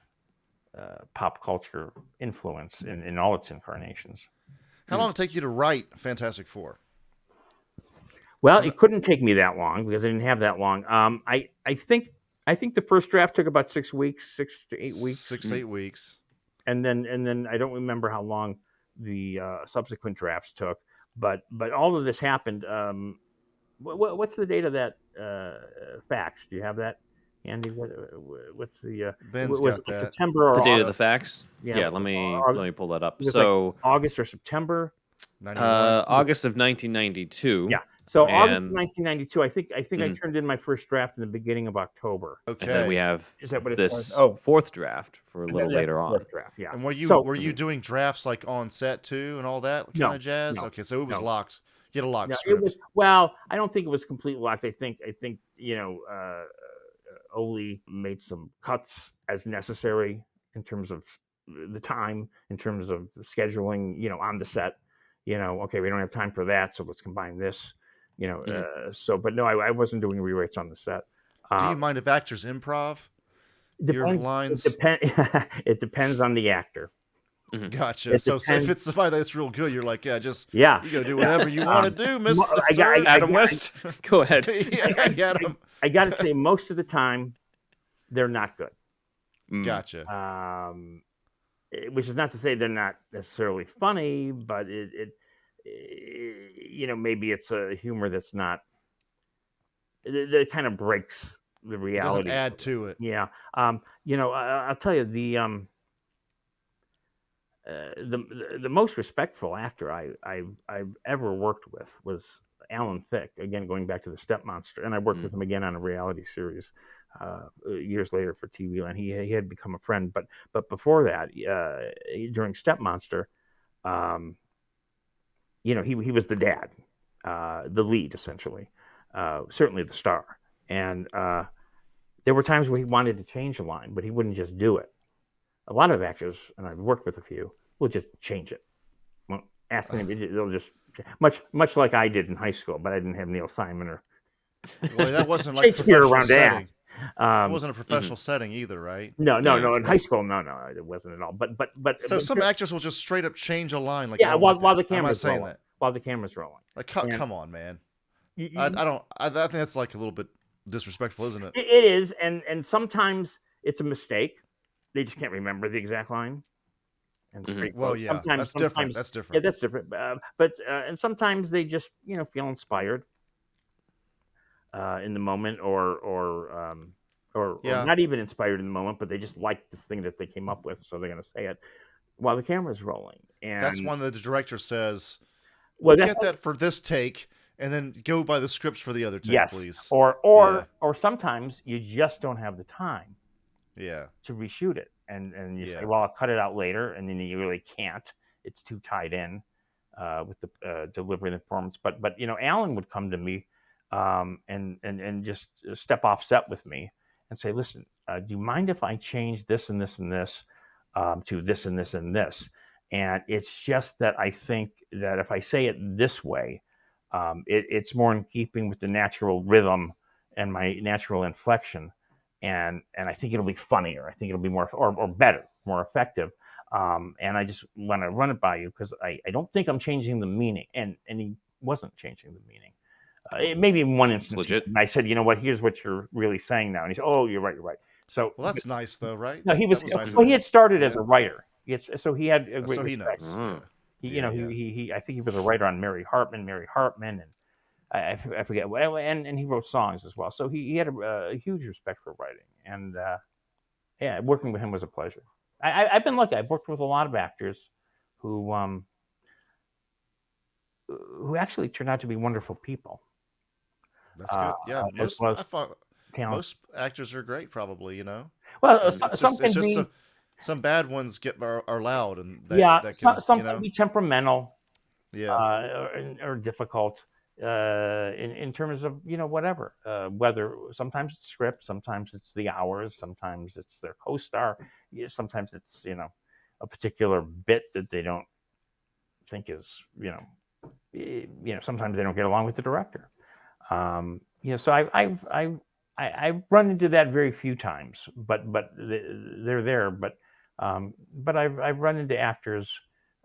pop culture influence in all its incarnations. How long did it take you to write Fantastic Four? Well, it couldn't take me that long because I didn't have that long. I think the first draft took about 6 weeks, 6 to 8 weeks. 6 to 8 weeks. And then I don't remember how long the subsequent drafts took. But all of this happened. What's the date of that fax? Do you have that, Andy? What's the Ben's got that. September or the date August? of the fax? Yeah, let me pull that up. So like August or September? August of 1992. Yeah. So August of 1992. I think I turned in my first draft in the beginning of October. Okay. And then we have this fourth draft for a little later on. Draft, yeah. And were you doing drafts like on set too and all that kind of jazz? No, okay, so it was locked. You had a locked script. script. I don't think it was completely locked. I think Ole made some cuts as necessary in terms of the time, in terms of scheduling, on the set. Okay, we don't have time for that, so let's combine this. But no, I wasn't doing rewrites on the set. Do you mind if actors improv your lines? It depends on the actor. Gotcha. So if it's somebody that's real good, you're like, you gotta do whatever you want to do, Mr. Adam West. Go ahead. Adam. I got to say, most of the time, they're not good. Gotcha. Which is not to say they're not necessarily funny, but it maybe it's a humor that's not, that kind of breaks the reality. It doesn't add to it. Yeah. I'll tell you, the most respectful actor I've ever worked with was Alan Thicke. Again, going back to the Step Monster, and I worked with him again on a reality series years later for TV Land. He had become a friend, but before that, during Step Monster, he was the dad, the lead essentially, certainly the star. And there were times where he wanted to change a line, but he wouldn't just do it. A lot of actors, and I've worked with a few, will just change it. Well, asking them, they'll just much like I did in high school, but I didn't have Neil Simon or. Well, that wasn't like professional setting. It wasn't a professional setting either, right? No. In high school, no, it wasn't at all. But some actors will just straight up change a line, like while the camera's rolling. While the camera's rolling. Like, come on, man. I think that's like a little bit disrespectful, isn't it? It is, and sometimes it's a mistake. they just can't remember the exact line. And straight Well, quote. yeah, that's different. That's Yeah, different. that's different. But and sometimes they just feel inspired in the moment, or Yeah, not even inspired in the moment, but they just like this thing that they came up with, so they're going to say it while the camera's rolling. that's And when the director says, well, "We'll that's get that for this take, and then go by the scripts for the other take, yes, please." or Yeah, sometimes you just don't have the time yeah, to reshoot it, and you say, yeah. well, I'll cut it out later, and then you really can't. It's too tied in with the delivery and the performance. But Alan would come to me and just step off set with me and say, listen, do you mind if I change this and this and this to this and this and this? And it's just that I think that if I say it this way, it's more in keeping with the natural rhythm and my natural inflection. And I think it'll be funnier. I think it'll be more or better, more effective. And I just want to run it by you because I don't think I'm changing the meaning. And he wasn't changing the meaning. Maybe in one It's instance, legit. I said, you know what? Here's what you're really saying now. And he said, oh, you're right, you're right. So Well, that's nice, though, right? no, he was That was nice of well. He him. had started as Yeah. a writer. So he had a great So he respect. knows. Mm. He, Yeah, yeah. he. I think he was a writer on Mary Hartman, and I forget. Well, and he wrote songs as well. So he had a huge respect for writing, and yeah, working with him was a pleasure. I've been lucky. I've worked with a lot of actors who actually turned out to be wonderful people. That's good. Yeah, As well as talent. most actors are great, probably. Well, And it's some just can be. some bad ones are loud, and Yeah, that can some can be temperamental. Yeah, Or difficult in terms of whatever whether sometimes it's script, sometimes it's the hours, sometimes it's their co-star, sometimes it's a particular bit that they don't think is sometimes they don't get along with the director. So I've run into that very few times, but they're there. But I've run into actors.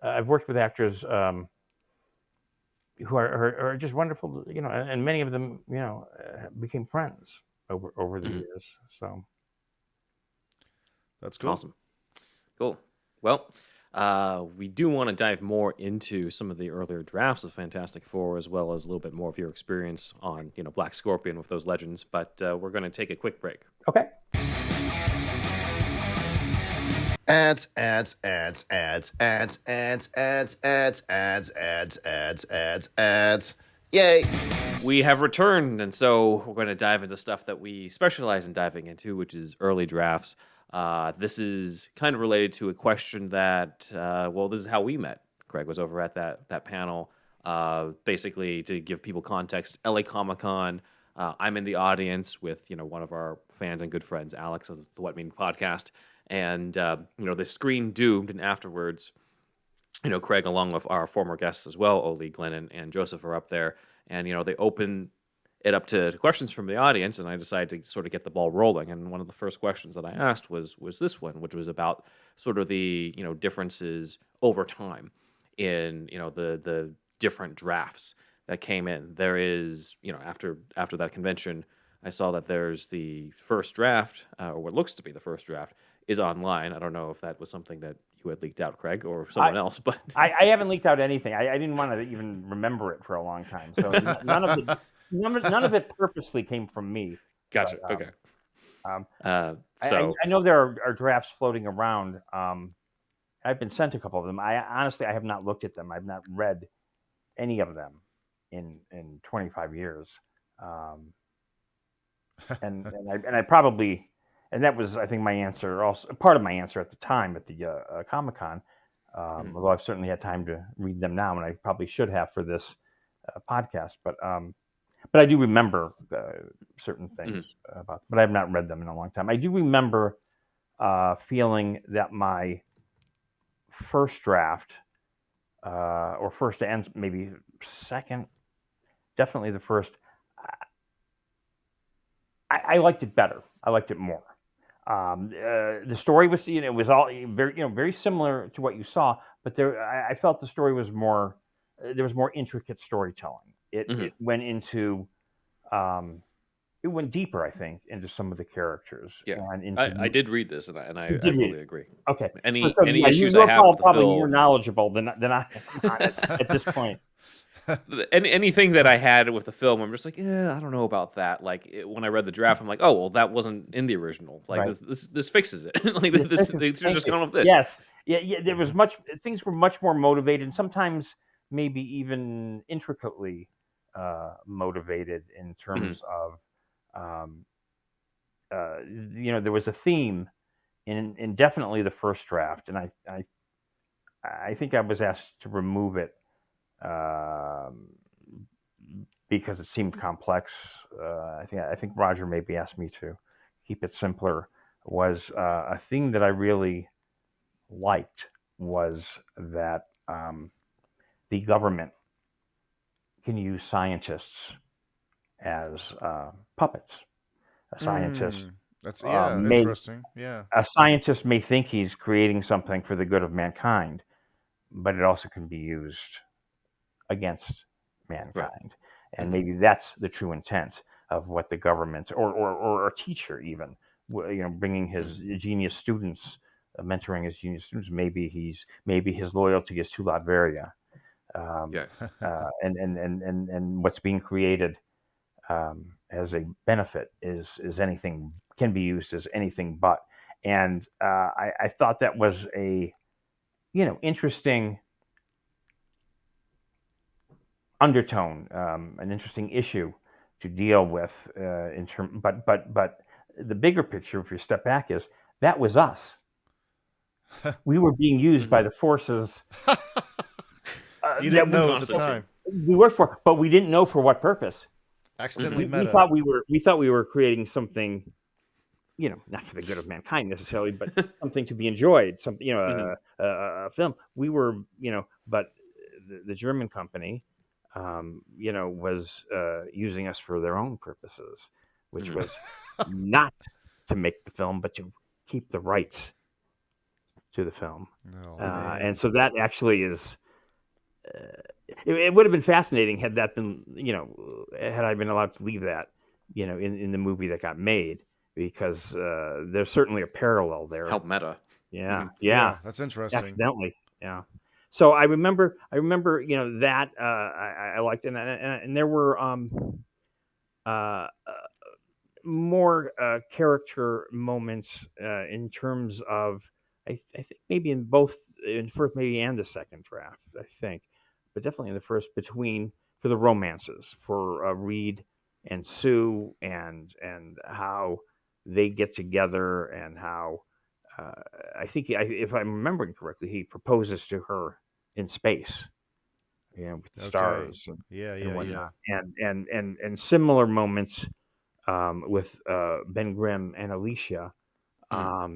I've worked with actors who are just wonderful, and many of them, became friends over the years. So that's cool. Awesome. Cool. Well, we do want to dive more into some of the earlier drafts of Fantastic Four, as well as a little bit more of your experience on, Black Scorpion with those legends. But we're going to take a quick break. okay. Ads. Yay. We have returned, and so we're going to dive into stuff that we specialize in diving into, which is early drafts. This is kind of related to a question that, this is how we met. Craig was over at that panel. Basically, to give people context, LA Comic-Con. I'm in the audience with one of our fans and good friends, Alex of the What Mean podcast, and the screen doomed, and afterwards, Craig, along with our former guests as well, Oli, Glenn, and Joseph, are up there, and they open it up to questions from the audience, and I decided to sort of get the ball rolling. And one of the first questions that I asked was this one, which was about sort of the differences over time in the different drafts that came in. There is after that convention, I saw that there's the first draft, or what looks to be the first draft, is online. I don't know if that was something that you had leaked out, Craig, or someone else, but I haven't leaked out anything. I didn't want to even remember it for a long time, so none of it purposely came from me. Gotcha. But, okay. I know there are drafts floating around. I've been sent a couple of them. I honestly have not looked at them. I've not read any of them in 25 years. And I probably, and that was, I think, my answer, also part of my answer at the time at the Comic-Con. Although I've certainly had time to read them now, and I probably should have for this podcast. But I do remember certain things about them, but I have not read them in a long time. I do remember feeling that my first draft, or first and maybe second, definitely the first, I liked it better. I liked it more. The story was, it was all very, very similar to what you saw, but I felt the story was more, there was more intricate storytelling. It went into, it went deeper, I think, into some of the characters Yeah, and I did read this, and you I did read fully it. agree. Okay, Any yeah, issues I you're have with the probably more film, knowledgeable than I am on it at this point. anything that I had with the film, I'm just like, I don't know about that. Like when I read the draft, I'm like, oh well, that wasn't in the original. Like Right. this fixes it. Like Yes, this, thank you. they should have Thank just you. gone with this. Yes. Yeah. There was things were much more motivated, and sometimes maybe even intricately motivated in terms of, um, there was a theme in definitely the first draft, and I think I was asked to remove it um, because it seemed complex. I think Roger maybe asked me to keep it simpler. Was a thing that I really liked was that the government can use scientists as puppets. A scientist That's may interesting. Yeah. a scientist may think he's creating something for the good of mankind, but it also can be used against Right. mankind. And maybe that's the true intent of what the government or a teacher even, bringing his genius students, mentoring his genius students. Maybe his loyalty is to Latveria, Yeah. and what's being created as a benefit is anything can be used as anything but. And I thought that was a interesting undertone, an interesting issue to deal with in term. But the bigger picture, if you step back, is that was us. We were being used by the forces You that didn't know at the Constantine. time. we worked for, but we didn't know for what purpose. Accidentally We meta. thought we were creating something, not for the good of mankind necessarily, but something to be enjoyed. Something, a film. We were, but the German company, was using us for their own purposes, which was not to make the film, but to keep the rights to the film. Oh, And so that actually is. It would have been fascinating had that been, had I been allowed to leave that, in the movie that got made, because there's certainly a parallel there. How meta. Yeah, yeah, that's interesting. accidentally, yeah. So I remember, that I liked, and there were more character moments in terms of, I think maybe in both, in first maybe and the second draft, I think, but definitely in the first, for the romances for Reed and Sue, and how they get together, and how I think if I'm remembering correctly, he proposes to her in space, with the stars and, Yeah. whatnot, and similar moments with Ben Grimm and Alicia,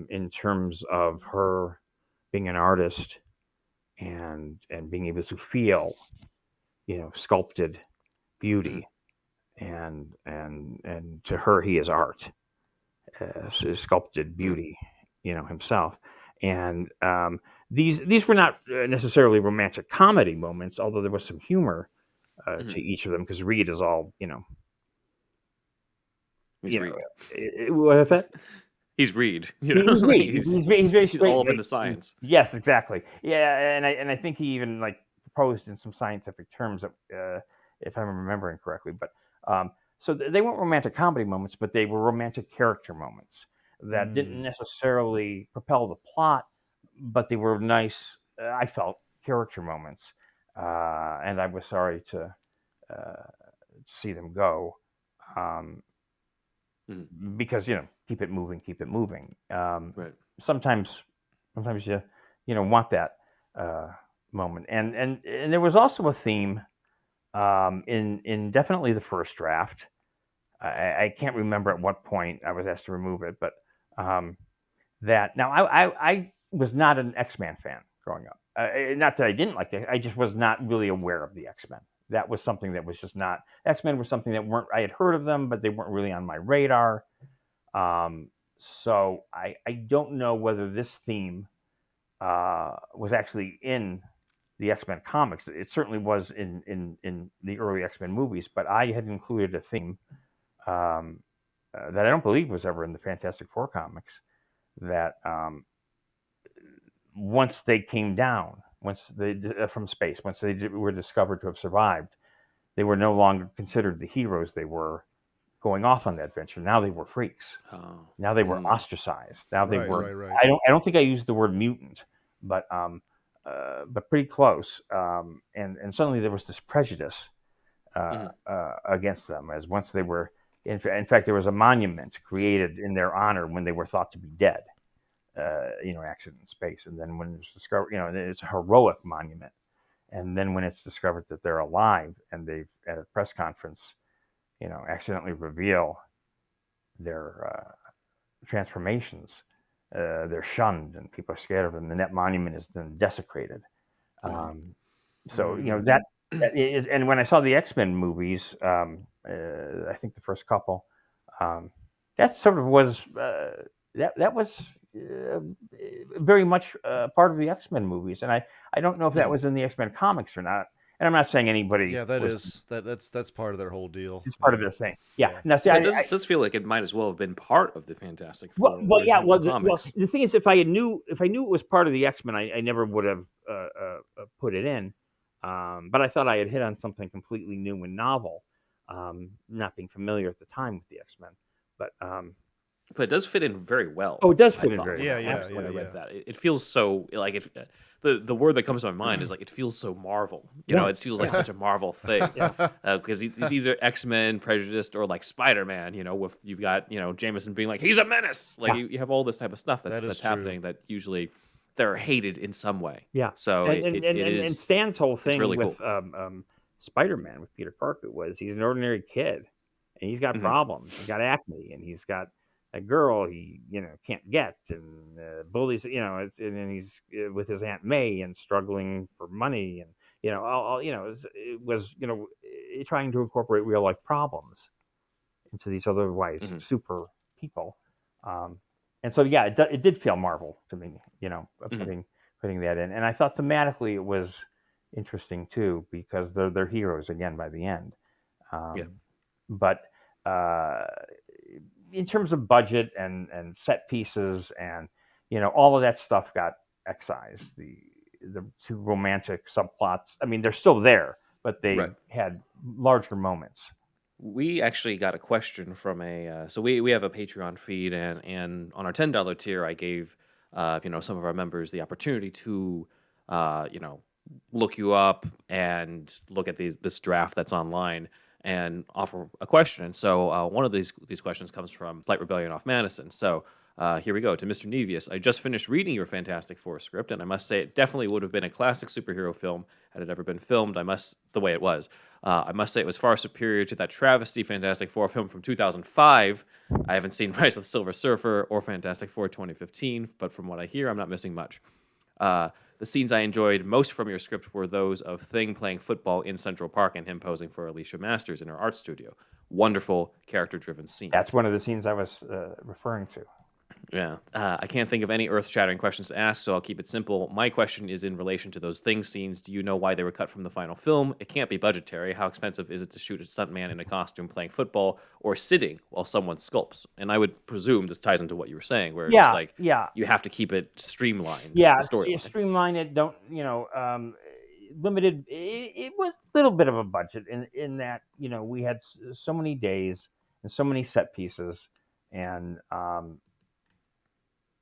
in terms of her being an artist and being able to feel, sculpted beauty, and to her he is art, sculpted beauty, himself. And these were not necessarily romantic comedy moments, although there was some humor to each of them, because Reed is all, He's Reed. What is that? He's Reed. He's Reed. He's very he's straight. all up in the science. Yes, exactly. Yeah, and I think he even proposed in some scientific terms, that, if I'm remembering correctly. But so they weren't romantic comedy moments, but they were romantic character moments that didn't necessarily propel the plot, but they were nice. I felt character moments, and I was sorry to see them go. Because keep it moving, keep it moving. Right. Sometimes you want that moment, and there was also a theme in definitely the first draft. I can't remember at what point I was asked to remove it, but that now I was not an X-Men fan growing up. Not that I didn't like it, I just was not really aware of the X-Men. That was something that was just not, X-Men was something that I had heard of them, but they weren't really on my radar. So I don't know whether this theme was actually in the X-Men comics. It certainly was in the early X-Men movies, but I had included a theme that I don't believe was ever in the Fantastic Four comics. That once they came down, once they from space, once they were discovered to have survived, they were no longer considered the heroes they were going off on that venture. Now they were freaks. Oh. Now they were ostracized. Now they were. Right. I don't think I used the word mutant, but pretty close. And suddenly there was this prejudice against them, as once they were. In fact, there was a monument created in their honor when they were thought to be dead. Accident in space, and then when it's discovered, it's a heroic monument. And then when it's discovered that they're alive, and they at a press conference, accidentally reveal their transformations, they're shunned, and people are scared of them. And that monument is then desecrated. That is, and when I saw the X-Men movies, I think the first couple, that sort of was that was very much part of the X-Men movies, and I don't know if that was in the X-Men comics or not. And I'm not saying anybody. Yeah, that's part of their whole deal. It's part of their thing. Yeah. Now, see, it does feel like it might as well have been part of the Fantastic Four. The thing is, if I knew it was part of the X-Men, I never would have put it in. But I thought I had hit on something completely new and novel, not being familiar at the time with the X-Men. But it does fit in very well. Oh, it does fit in very well. Yeah. When I read that, it feels so like the word that comes to my mind is like it feels so Marvel. It feels like such a Marvel thing. Because it's either X-Men, Prejudiced, or like Spider-Man. With you've got Jameson being like he's a menace. Like you have all this type of stuff that's happening that usually they're hated in some way. Yeah. So and Stan's whole thing really with cool. Spider-Man with Peter Parker was he's an ordinary kid and he's got problems. He's got acne and he's got a girl he can't get and bullies and then he's with his Aunt May and struggling for money and it was trying to incorporate real life problems into these otherwise super people. And so, it did feel Marvel to me, putting that in. And I thought thematically it was interesting too, because they're heroes again by the end. But in terms of budget and set pieces and, all of that stuff got excised. The two romantic subplots, I mean, they're still there, but they had larger moments. We actually got a question from so we have a Patreon feed, and on our $10 tier, I gave some of our members the opportunity to look you up and look at this draft that's online and offer a question. So one of these questions comes from Flight Rebellion off Madison. So here we go. To Mr. Nevius, I just finished reading your Fantastic Four script, and I must say it definitely would have been a classic superhero film had it ever been filmed. The way it was. I must say it was far superior to that travesty Fantastic Four film from 2005. I haven't seen Rise of the Silver Surfer or Fantastic Four 2015, but from what I hear, I'm not missing much. The scenes I enjoyed most from your script were those of Thing playing football in Central Park and him posing for Alicia Masters in her art studio. Wonderful, character-driven scenes. That's one of the scenes I was referring to. Yeah. I can't think of any earth-shattering questions to ask, so I'll keep it simple. My question is in relation to those Thing scenes. Do you know why they were cut from the final film? It can't be budgetary. How expensive is it to shoot a stuntman in a costume playing football or sitting while someone sculpts? And I would presume this ties into what you were saying, where it's like you have to keep it streamlined. Yeah, the streamline it. Don't limited. It was a little bit of a budget in that we had so many days and so many set pieces and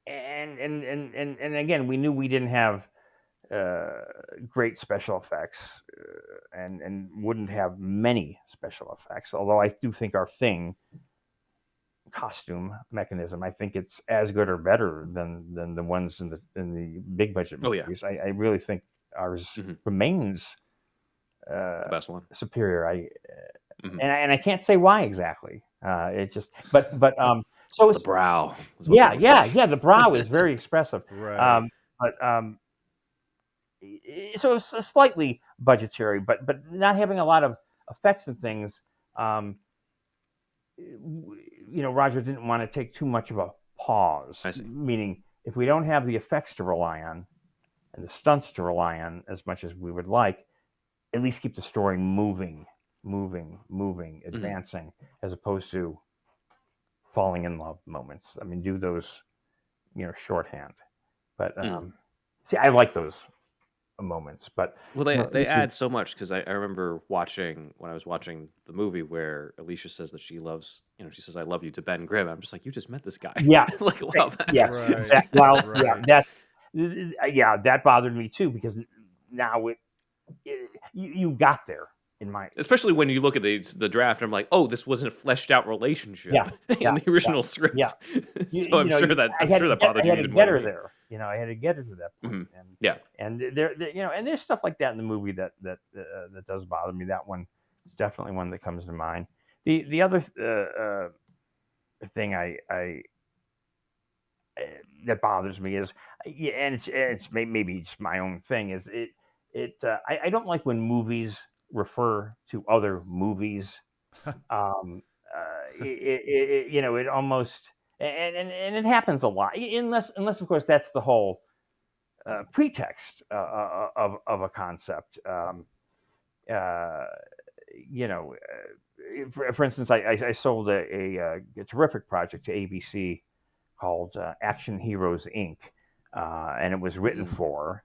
again, we knew we didn't have great special effects and wouldn't have many special effects. Although I do think our Thing costume mechanism, I think it's as good or better than the ones in the big budget movies. I really think ours remains the best one, superior. And I can't say why exactly. It just so it's the brow. The brow is very expressive. Right. So it's slightly budgetary, but not having a lot of effects and things. Roger didn't want to take too much of a pause. I see. Meaning, if we don't have the effects to rely on and the stunts to rely on as much as we would like, at least keep the story moving, advancing, as opposed to falling in love moments. I mean, do those, shorthand. But see, I like those moments. But Well, they add so much because I remember when I was watching the movie where Alicia says that she loves, she says, "I love you" to Ben Grimm. I'm just like, you just met this guy yeah, like a while back. yes, Right. well, Right. that bothered me too because now you got there in my Especially when you look at the draft, I'm like, oh, this wasn't a fleshed out relationship yeah in yeah the original script. yeah. So I'm sure that bothered I you had to even more get than her me. there. I had to get her to that point. Mhm. Yeah. And and there's stuff like that in the movie that does bother me. That one is definitely one that comes to mind. The other thing that bothers me is, and it's maybe it's my own thing, is I don't like when movies refer to other movies. It almost, and it happens a lot, unless of course that's the whole pretext of a concept. Uh, for instance, I sold a terrific project to ABC called Action Heroes Inc., and it was written for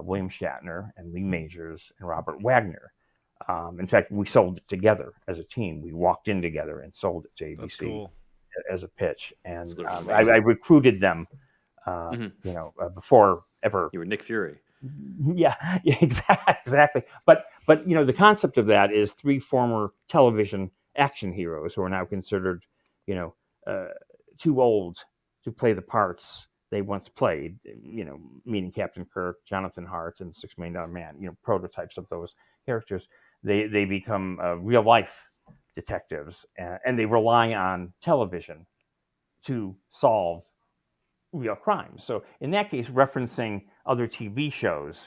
William Shatner and Lee Majors and Robert Wagner. In fact, we sold it together as a team. We walked in together and sold it to ABC. That's cool. As a pitch, and That's I recruited them, before ever. You were Nick Fury. Yeah, exactly. But the concept of that is 3 former television action heroes who are now considered, uh, too old to play the parts they once played. Meaning Captain Kirk, Jonathan Hart, and $6 Million Man. Prototypes of those characters. They become real life detectives, and they rely on television to solve real crimes. So in that case, referencing other TV shows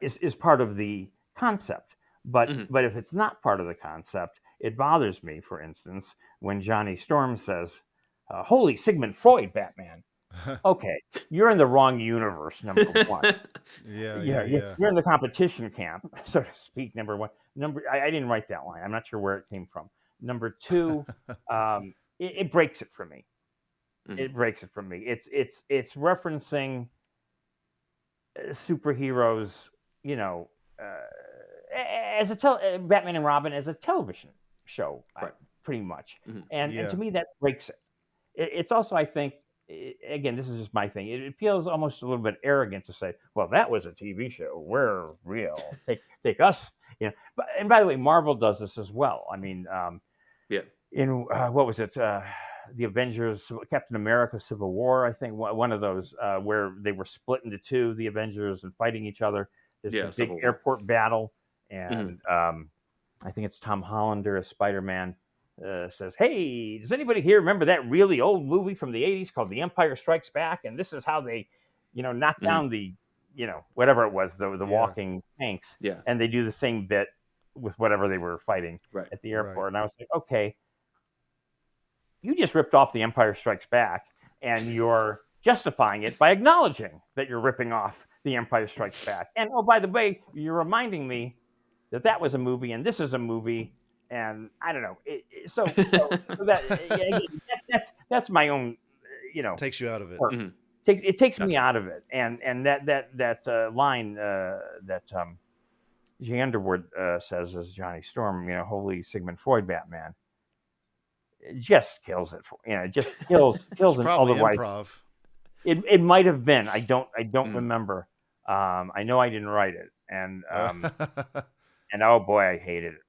is part of the concept. But if it's not part of the concept, it bothers me. For instance, when Johnny Storm says, "Holy Sigmund Freud, Batman." Okay, you're in the wrong universe. Number one. Yeah. You're in the competition camp, so to speak. Number one. I didn't write that line. I'm not sure where it came from. Number two, it breaks it for me. It breaks it for me. It's referencing superheroes, as Batman and Robin as a television show, Right. pretty much. Yeah. And to me, that breaks it. It's also, I think, again, this is just my thing. It feels almost a little bit arrogant to say, "Well, that was a TV show. We're real. Take us." But, and by the way, Marvel does this as well. I mean, Yeah. in what was it? The Avengers, Captain America: Civil War, I think, one of those where they were split into two, the Avengers, and fighting each other. There's a big Civil War. airport battle, and I think it's Tom Hollander as Spider-Man says, "Hey, does anybody here remember that really old movie from the '80s called The Empire Strikes Back? And this is how they, knock down the, whatever it was, the walking tanks." Yeah. And they do the same bit with whatever they were fighting Right. at the airport. Right. And I was like, okay, you just ripped off The Empire Strikes Back, and you're justifying it by acknowledging that you're ripping off The Empire Strikes Back. And oh, by the way, you're reminding me that was a movie and this is a movie, and I don't know. So that's my own, Takes you out of it. It takes me out of it, and that line that Jay Underwood says as Johnny Storm, "Holy Sigmund Freud, Batman." It just kills it. It just kills It's an probably otherwise. improv. It might have been. I don't remember. I know I didn't write it, and oh boy, I hated it.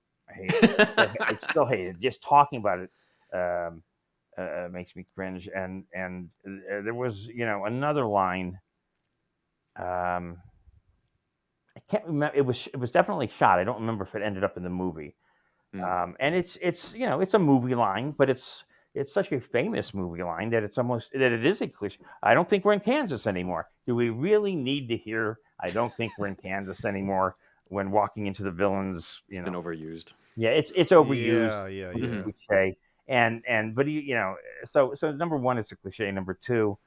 I still hate it. Just talking about it makes me cringe. And there was another line. I can't remember. It was definitely shot. I don't remember if it ended up in the movie. And it's a movie line, but it's such a famous movie line that it is a cliche. I don't think we're in Kansas anymore. Do we really need to hear "I don't think we're in Kansas anymore" when walking into the villains? It's been overused. Yeah, it's overused. Yeah. Cliche. But so number one, it's a cliche. Number two,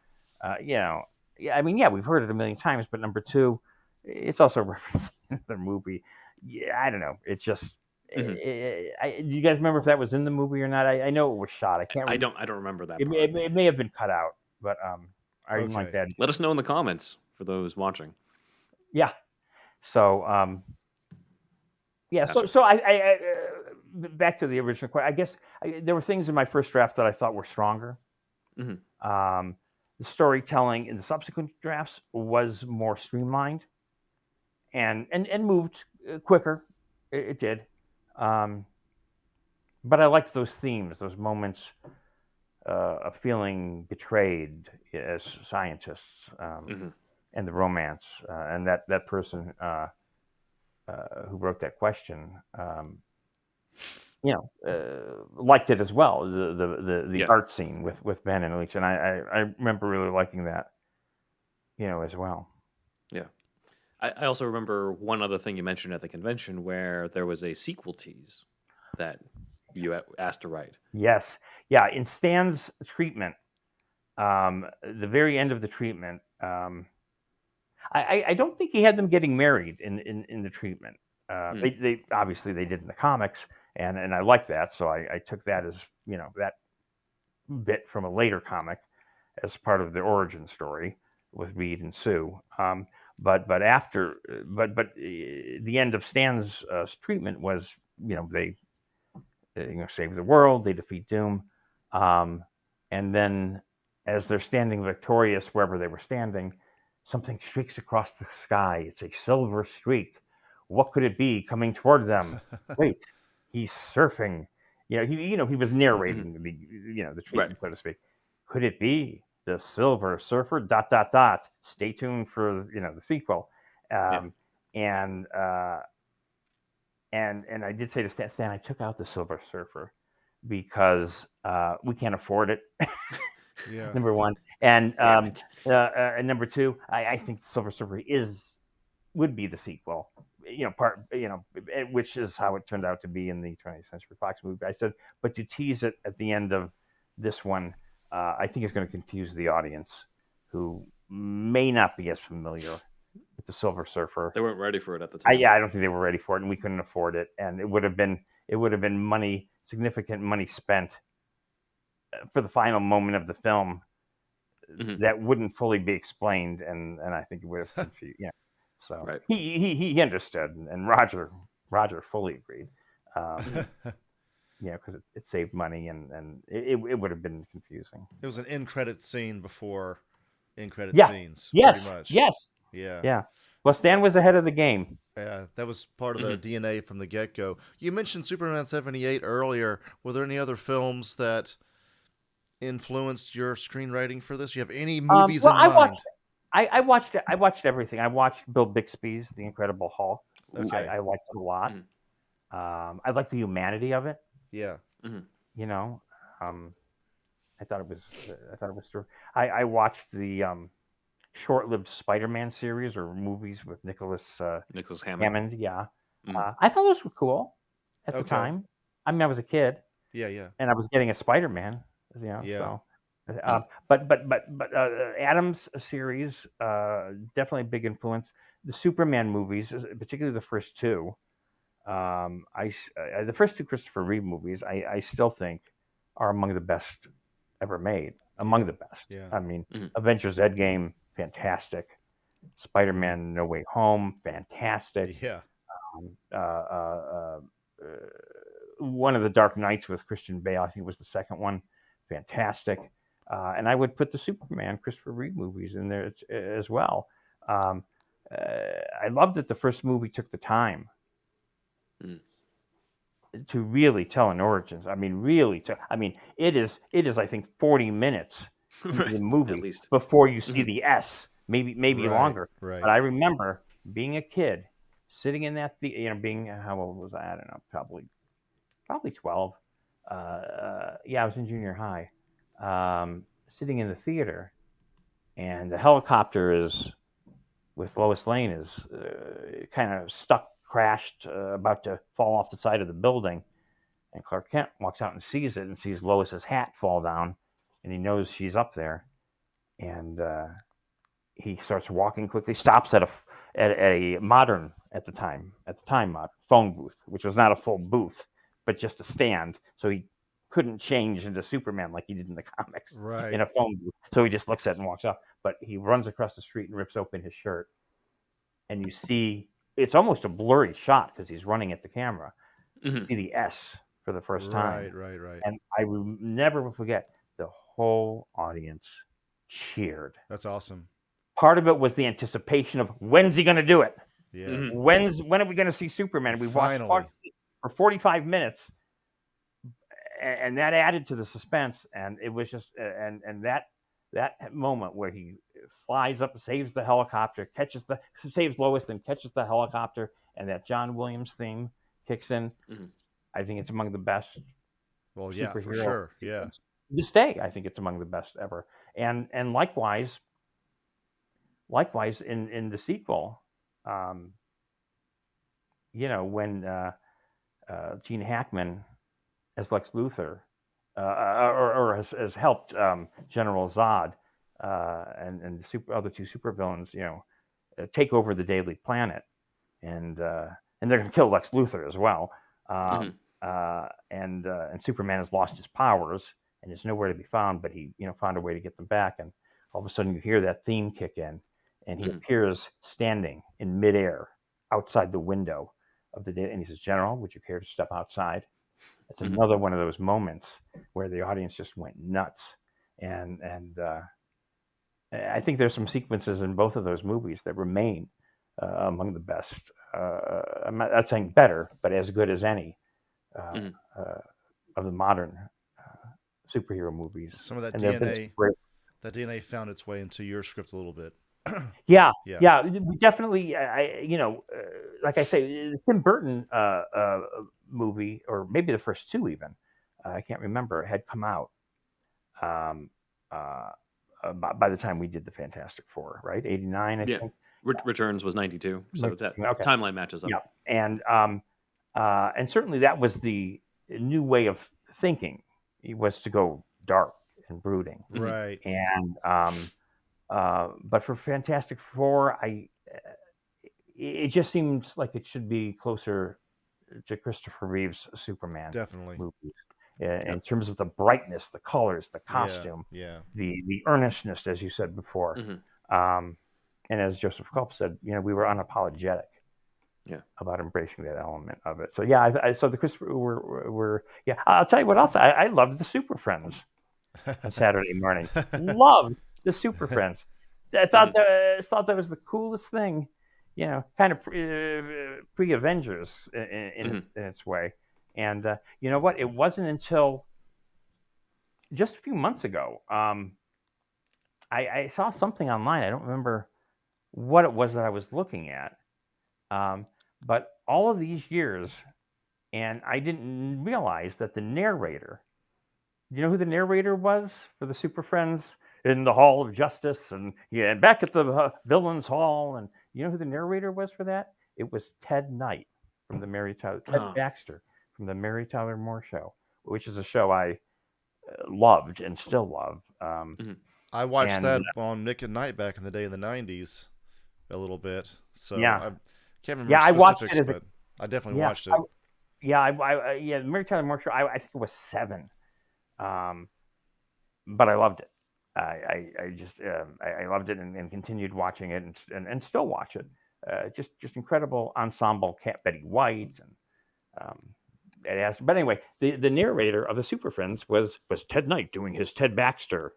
we've heard it a million times. But number two, it's also referencing the movie. Yeah, I don't know. It's just Mhm. Do you guys remember if that was in the movie or not? I know it was shot. I can't. I don't remember that It, part. it may have been cut out, but I didn't like Okay. that. Let us know in the comments for those watching. Yeah. So yeah. Gotcha. So back to the original question. I guess there were things in my first draft that I thought were stronger. Mhm. The storytelling in the subsequent drafts was more streamlined and moved quicker. It did. But I liked those themes, those moments of feeling betrayed as scientists, Mhm. and the romance, and that person who wrote that question, liked it as well. The Yeah. art scene with Ben and Leach, and I remember really liking that, as well. Yeah. I also remember one other thing you mentioned at the convention where there was a sequel tease that you asked to write. Yes, yeah. In Stan's treatment, the very end of the treatment, I don't think he had them getting married in the treatment. Mm. They obviously they did in the comics, and I like that, so I took that as that bit from a later comic as part of the origin story with Reed and Sue. But after the end of Stan's treatment was they save the world, they defeat Doom, and then as they're standing victorious wherever they were standing, something streaks across the sky. It's a silver streak. What could it be coming toward them? Wait, he's surfing. He was narrating the Right. treatment, so to speak. Could it be the Silver Surfer? ... Dot dot. Stay tuned for the sequel. Yeah. And I did say to Stan, I took out the Silver Surfer because we can't afford it. Yeah. Number one, and Damn it. number two, I think the Silver Surfer would be the sequel. Which is how it turned out to be in the 20th Century Fox movie. I said, but to tease it at the end of this one, I think it's going to confuse the audience who may not be as familiar with the Silver Surfer. They weren't ready for it at the time. I don't think they were ready for it, and we couldn't afford it. And it would have been significant money spent for the final moment of the film that wouldn't fully be explained, and I think it would have confused. So right. he understood, and Roger fully agreed. Because it saved money, and it would have been confusing. It was an end credit scene before end credit scenes. Yes. Pretty much. Yes. Yeah. Yeah. Well, Stan was ahead of the game. Yeah, that was part of the DNA from the get-go. You mentioned Superman 78 earlier. Were there any other films that influenced your screenwriting for this? You have any movies in mind? I watched everything. I watched Bill Bixby's The Incredible Hulk. Okay. I liked it a lot. I liked the humanity of it. Yeah. I thought it was true. I watched the short-lived Spider-Man series or movies with Nicholas Hammond. Yeah. I thought those were cool at the time. I mean, I was a kid. Yeah. And I was getting a Spider-Man. Yeah. So. But Adam's series definitely a big influence. The Superman movies, particularly the first two, the first two Christopher Reeve movies, I still think are among the best ever made. Among the best. Yeah. I mean, Avengers Endgame, fantastic. Spider-Man No Way Home, fantastic. Yeah. One of the Dark Knights with Christian Bale, I think was the second one, fantastic. And I would put the Superman Christopher Reeve movies in there as well. I love that the first movie took the time to really tell an origins. I mean, it is I think 40 minutes into the movie at least before you see the S, maybe longer. Right. But I remember being a kid, sitting in that being how old was I? I don't know, probably 12. I was in junior high. Sitting in the theater, and the helicopter with Lois Lane is kind of stuck, crashed, about to fall off the side of the building. And Clark Kent walks out and sees it, and sees Lois's hat fall down, and he knows she's up there. And he starts walking quickly, stops at at a modern at the time modern phone booth, which was not a full booth, but just a stand. So he couldn't change into Superman like he did in the comics Right. in a phone booth. So he just looks at it and walks off. But he runs across the street and rips open his shirt, and you see it's almost a blurry shot because he's running at the camera. You see the S for the first time. Right. And I will never forget, the whole audience cheered. That's awesome. Part of it was the anticipation of when's he going to do it? Yeah. When are we going to see Superman? We watched for 45 minutes, and that added to the suspense. And it was just and that moment where he flies up, saves the helicopter, saves Lois, and catches the helicopter, and that John Williams theme kicks in. I think it's among the best. Well, yeah, for sure. Yeah. This day, I think it's among the best ever. And likewise in the sequel, when Gene Hackman as Lex Luthor, or has helped General Zod and the other two supervillains, take over the Daily Planet, and they're going to kill Lex Luthor as well. And Superman has lost his powers and is nowhere to be found, but he found a way to get them back. And all of a sudden you hear that theme kick in, and he appears standing in midair outside the window of the day, and he says, "General, would you care to step outside?" It's another one of those moments where the audience just went nuts. And I think there's some sequences in both of those movies that remain among the best. I'm not saying better, but as good as any of the modern superhero movies. Some of that DNA found its way into your script a little bit. Yeah. We definitely, like I say, the Tim Burton movie, or maybe the first two even, I can't remember, had come out by the time we did the Fantastic Four, right? 89, I think. Returns was 92, so that timeline matches up. Yeah, and certainly that was the new way of thinking. It was to go dark and brooding, right? And but for Fantastic Four, it just seems like it should be closer to Christopher Reeve's Superman movies. In terms of the brightness, the colors, the costume, the earnestness, as you said before. And as Joseph Culp said, we were unapologetic about embracing that element of it. So so the Christopher were I'll tell you what else. I loved the Super Friends on Saturday morning. Loved the Super Friends. I thought that was the coolest thing, kind of pre-Avengers in its way. And you know what? It wasn't until just a few months ago I saw something online. I don't remember what it was that I was looking at, but all of these years, and I didn't realize that the narrator. Do you know who the narrator was for the Super Friends in the Hall of Justice, and back at the Villains Hall? And you know who the narrator was for that? It was Ted Knight from the Ted Baxter from the Mary Tyler Moore Show, which is a show I loved and still love. I watched that on Nick at Night back in the day in the 90s a little bit. So I can't remember specifics, but I definitely watched it. The Mary Tyler Moore Show, I think it was 7. But I loved it. I loved it and continued watching it and still watch it. Just incredible ensemble. Betty White and but anyway, the narrator of the Super Friends was Ted Knight doing his Ted Baxter,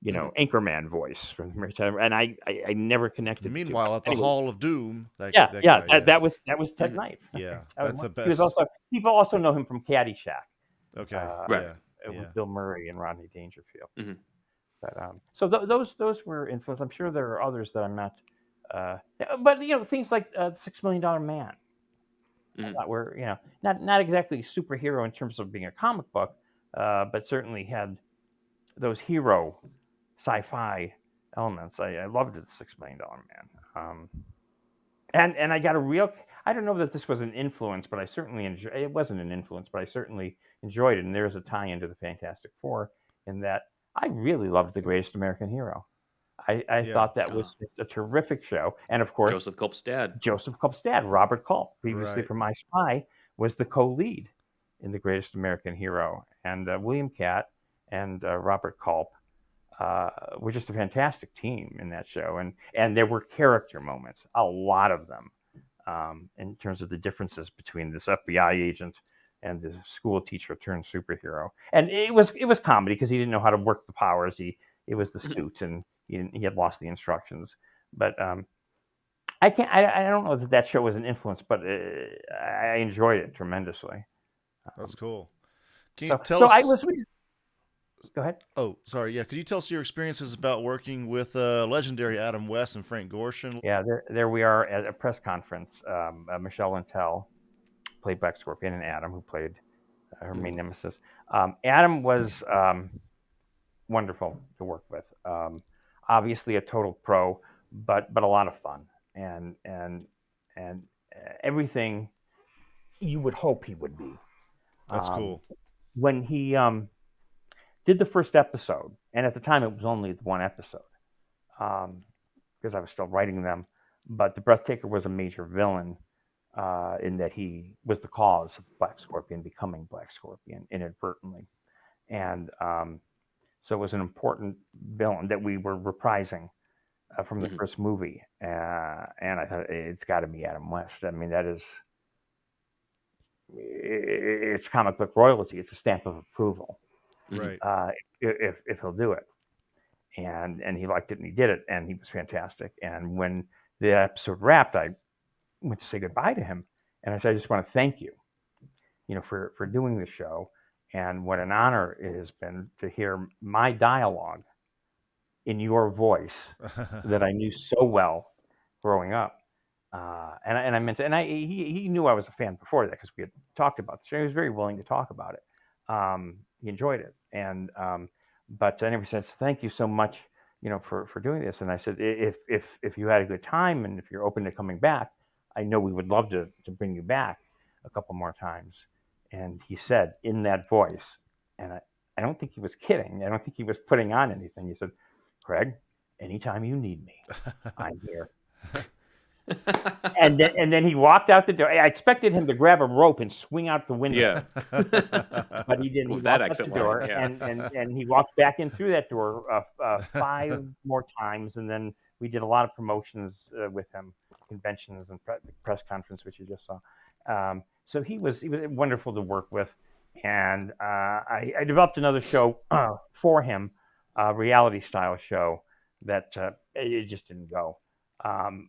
Anchorman voice from Mary Tyler, and I never connected. Meanwhile, at the Hall of Doom, that was Ted Knight. Yeah, that's the best. People also know him from Caddyshack. Okay, right. With Bill Murray and Rodney Dangerfield. But so those were influenced. I'm sure there are others that I'm not. But things like $6 Million Man. That were not exactly superhero in terms of being a comic book, but certainly had those hero sci-fi elements. I loved it, the $6 Million Man. And I got a real. I don't know that this was an influence, but I certainly enjoyed. It wasn't an influence, but I certainly enjoyed it. And there's a tie into the Fantastic Four in that I really loved The Greatest American Hero. I Yeah. thought that was just a terrific show. And of course, Joseph Culp's dad. Joseph Culp's dad, Robert Culp, previously Right. from I Spy, was the co-lead in The Greatest American Hero. And William Catt and Robert Culp were just a fantastic team in that show. And there were character moments, a lot of them, in terms of the differences between this FBI agent and the school teacher turned superhero. And it was comedy because he didn't know how to work the powers. It was the suit, and he had lost the instructions. But I don't know that show was an influence, but I enjoyed it tremendously. That's cool. Can you tell So us? I was. Go ahead. Oh, sorry. Yeah. Could you tell us your experiences about working with legendary Adam West and Frank Gorshin? Yeah, there we are at a press conference. Michelle Lentell played Black Scorpion, and Adam, who played her main nemesis. Adam was wonderful to work with. Obviously a total pro, but a lot of fun, and everything you would hope he would be. That's cool. When he did the first episode, and at the time it was only one episode, because I was still writing them, but the Breathtaker was a major villain in that he was the cause of Black Scorpion becoming Black Scorpion inadvertently. And so it was an important villain that we were reprising from the first movie. And I thought, it's got to be Adam West. I mean, it's comic book royalty. It's a stamp of approval. Right. If he'll do it. And he liked it, and he did it, and he was fantastic. And when the episode wrapped, I went to say goodbye to him, and I said, I just want to thank you, for doing the show, and what an honor it has been to hear my dialogue in your voice that I knew so well growing up. And I meant to, and he knew I was a fan before that because we had talked about the show. He was very willing to talk about it. He enjoyed it, and but I never said thank you so much, for doing this. And I said, if you had a good time and if you're open to coming back, I know we would love to bring you back a couple more times. And he said in that voice, and I don't think he was kidding. I don't think he was putting on anything. He said, Craig, anytime you need me, I'm here. and then he walked out the door. I expected him to grab a rope and swing out the window. But he didn't. He walked out the door, and he walked back in through that door 5 more times, and then we did a lot of promotions with him, conventions and press conference, which you just saw. So he was wonderful to work with, and I developed another show for him, a reality style show that it just didn't go.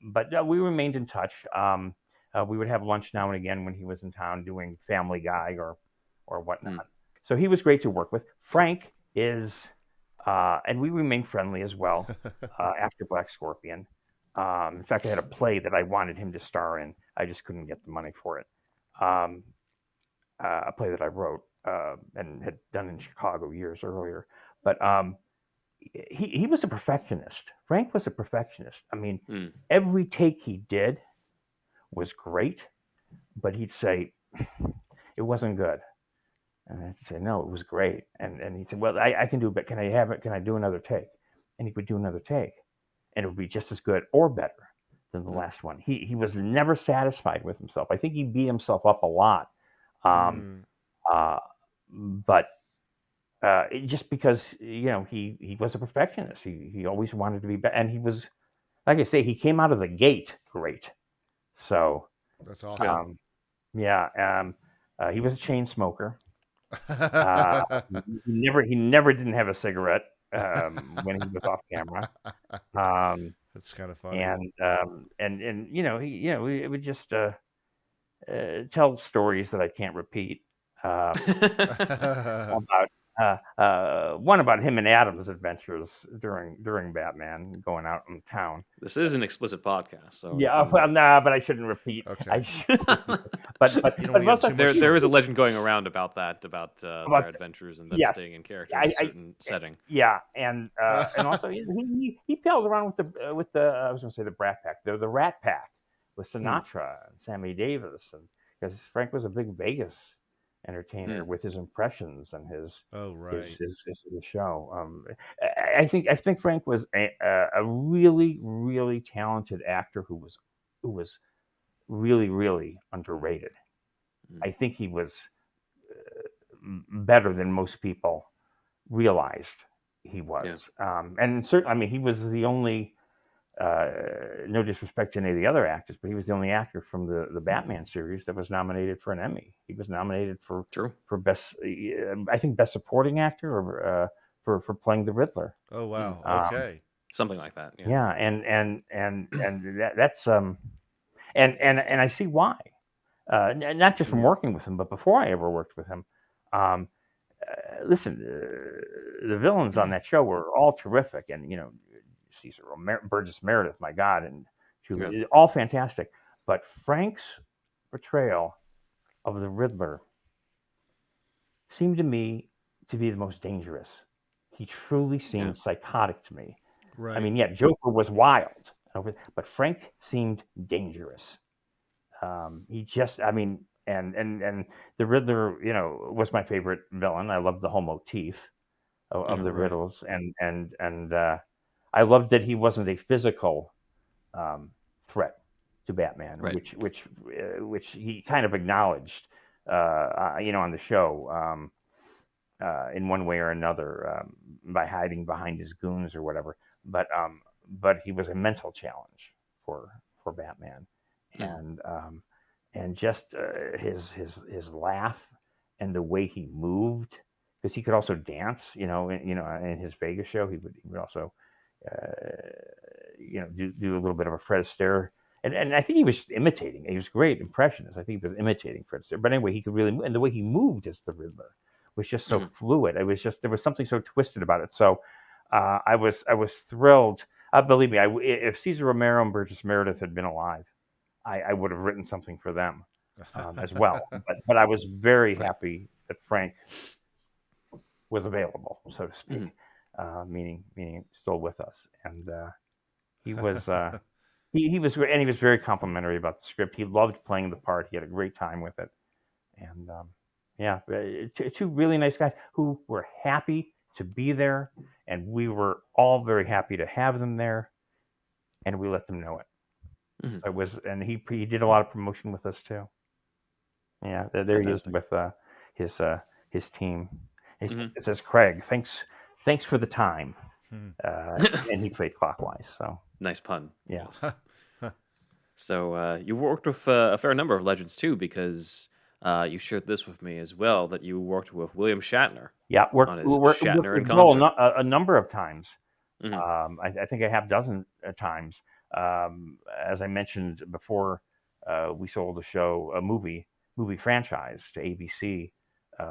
But we remained in touch. We would have lunch now and again when he was in town doing Family Guy or whatnot. So he was great to work with. Frank is, and we remained friendly as well after Black Scorpion. In fact, I had a play that I wanted him to star in. I just couldn't get the money for it. A play that I wrote and had done in Chicago years earlier. But he was a perfectionist. Frank was a perfectionist. I mean, every take he did was great, but he'd say, it wasn't good. And I'd say, no, it was great. And he'd say, well, I can do it, but can I do another take? And he would do another take, and it would be just as good or better than the last one. He was never satisfied with himself. I think he beat himself up a lot. But just because, he was a perfectionist. He always wanted to be better. And he was, like I say, he came out of the gate great. So that's awesome. He was a chain smoker. He never didn't have a cigarette when he was off camera. That's kind of funny. And he would just tell stories that I can't repeat about one about him and Adam's adventures during Batman going out in town. This is an explicit podcast, so but I shouldn't repeat. Okay. But there is a legend going around about their adventures and them staying in character in a certain setting. Yeah, and also he pals around with the I was going to say the Brat Pack, the Rat Pack with Sinatra and Sammy Davis, and because Frank was a big Vegas entertainer with his impressions and his Oh, right. his show. I think Frank was a really really talented actor who was really really underrated. I think he was better than most people realized he Yeah. was. And certainly, I mean, he was the only. No disrespect to any of the other actors, but he was the only actor from the Batman series that was nominated for an Emmy. He was nominated True. for best, I think, best supporting actor or for playing the Riddler. Oh, wow. Okay. Something like that. Yeah. Yeah, and that's and I see why. Not just from working with him, but before I ever worked with him. Um, Listen, the villains on that show were all terrific, and Caesar Burgess Meredith, my God, and Yeah. all fantastic. But Frank's portrayal of the Riddler seemed to me to be the most dangerous. He truly seemed psychotic to me. Right. I mean, yeah, Joker was wild, but Frank seemed dangerous. He just, I mean, and the Riddler, was my favorite villain. I loved the whole motif of the Right. riddles, and I loved that he wasn't a physical threat to Batman, Right. which he kind of acknowledged, on the show, in one way or another, by hiding behind his goons or whatever. But he was a mental challenge for Batman, and just his laugh and the way he moved, because he could also dance. In his Vegas show, he would also do a little bit of a Fred Astaire, and I think he was imitating. He was great impressionist. I think he was imitating Fred Astaire. But anyway, he could really move, and the way he moved as the Riddler was just so fluid. It was just, there was something so twisted about it. So I was thrilled. Believe me, if Cesar Romero and Burgess Meredith had been alive, I would have written something for them as well. But I was very happy that Frank was available, so to speak, meaning still with us, and he was he was great, and he was very complimentary about the script. He loved playing the part. He had a great time with it, and two really nice guys who were happy to be there, and we were all very happy to have them there, and we let them know it. It was, and he did a lot of promotion with us too. Yeah, there he is with his team. It says, Craig, thanks for the time. And he played Clockwise. So Nice pun. yeah. So you worked with a fair number of legends too, because you shared this with me as well, that you worked with William Shatner. Yeah, on his Shatner in with Joel concert. a number of times. I think a half dozen times. As I mentioned before, we sold a movie franchise to ABC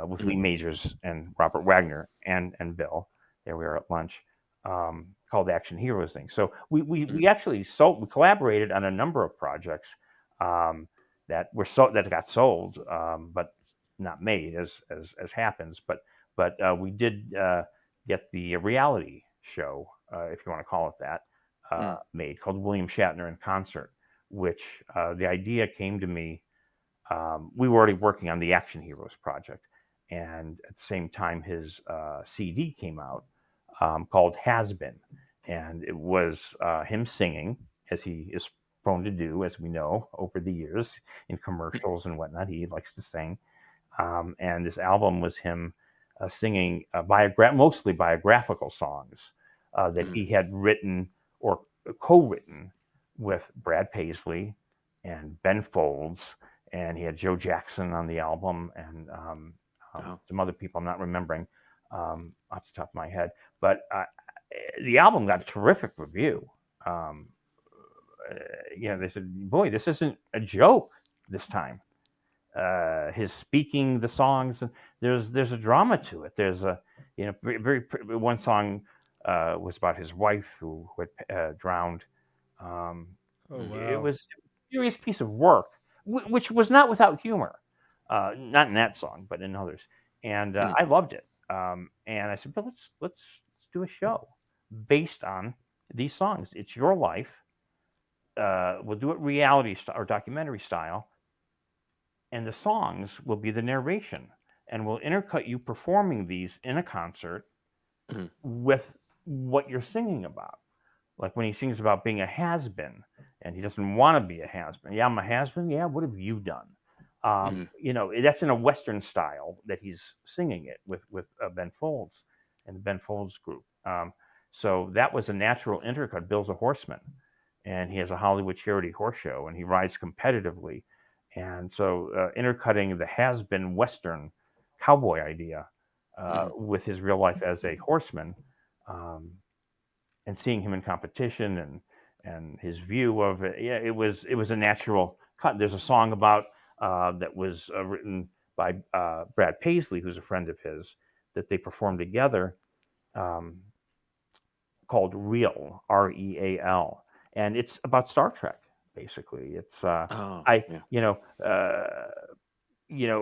with Lee Majors and Robert Wagner and Bill. There we are at lunch. Called Action Heroes thing. So we actually we collaborated on a number of projects that got sold, but not made as happens. But we did get the reality show, if you want to call it that, made, called William Shatner in Concert, which the idea came to me. We were already working on the Action Heroes project, and at the same time, his CD came out called Has Been, and it was him singing, as he is prone to do, as we know over the years in commercials and whatnot. He likes to sing, and this album was him singing mostly biographical songs that he had written or co-written with Brad Paisley and Ben Folds, and he had Joe Jackson on the album, and some other people I'm not remembering off the top of my head. But the album got a terrific review. They said, "Boy, this isn't a joke this time." His speaking the songs, there's a drama to it. There's a very one song was about his wife who had drowned. Oh, wow. It was a serious piece of work, which was not without humor. Not in that song, but in others. And I loved it. And I said, but let's do a show based on these songs. It's your life. We'll do it reality or documentary style, and the songs will be the narration. and we'll intercut you performing these in a concert Mhm. with what you're singing about. Like when he sings about being a has-been, and he doesn't want to be a has-been. Yeah, I'm a has-been. Yeah, what have you done? Mhm. That's in a Western style that he's singing it with Ben Folds and the Ben Folds group. So that was a natural intercut. Bill's a horseman, and he has a Hollywood charity horse show, and he rides competitively. And so intercutting the has-been Western cowboy idea Mhm. with his real life as a horseman, um, and seeing him in competition and his view of it, yeah, it was a natural cut. There's a song about that was written by Brad Paisley, who's a friend of his, that they performed together, um, called Real, Real, and it's about Star Trek. Basically, it's Oh, I yeah.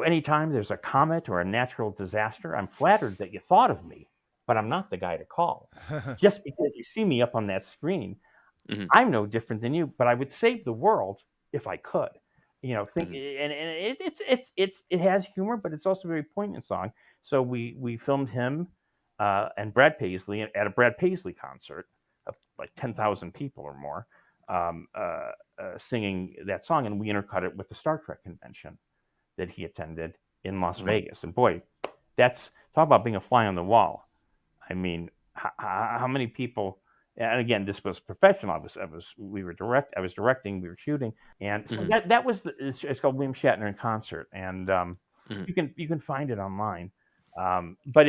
anytime there's a comet or a natural disaster, I'm flattered that you thought of me, but I'm not the guy to call. Just because you see me up on that screen, Mhm. I'm no different than you, but I would save the world if I could. Mhm. And it has humor, but it's also a very poignant song. So we filmed him and Brad Paisley at a Brad Paisley concert of like 10,000 people or more, singing that song, and we intercut it with the Star Trek convention that he attended in Las Mhm. Vegas. And boy, that's talk about being a fly on the wall. I mean, how many people? And again, this was professional. I was directing. We were shooting, and so Mhm. that was it's called William Shatner in concert, and Mhm. you can find it online. But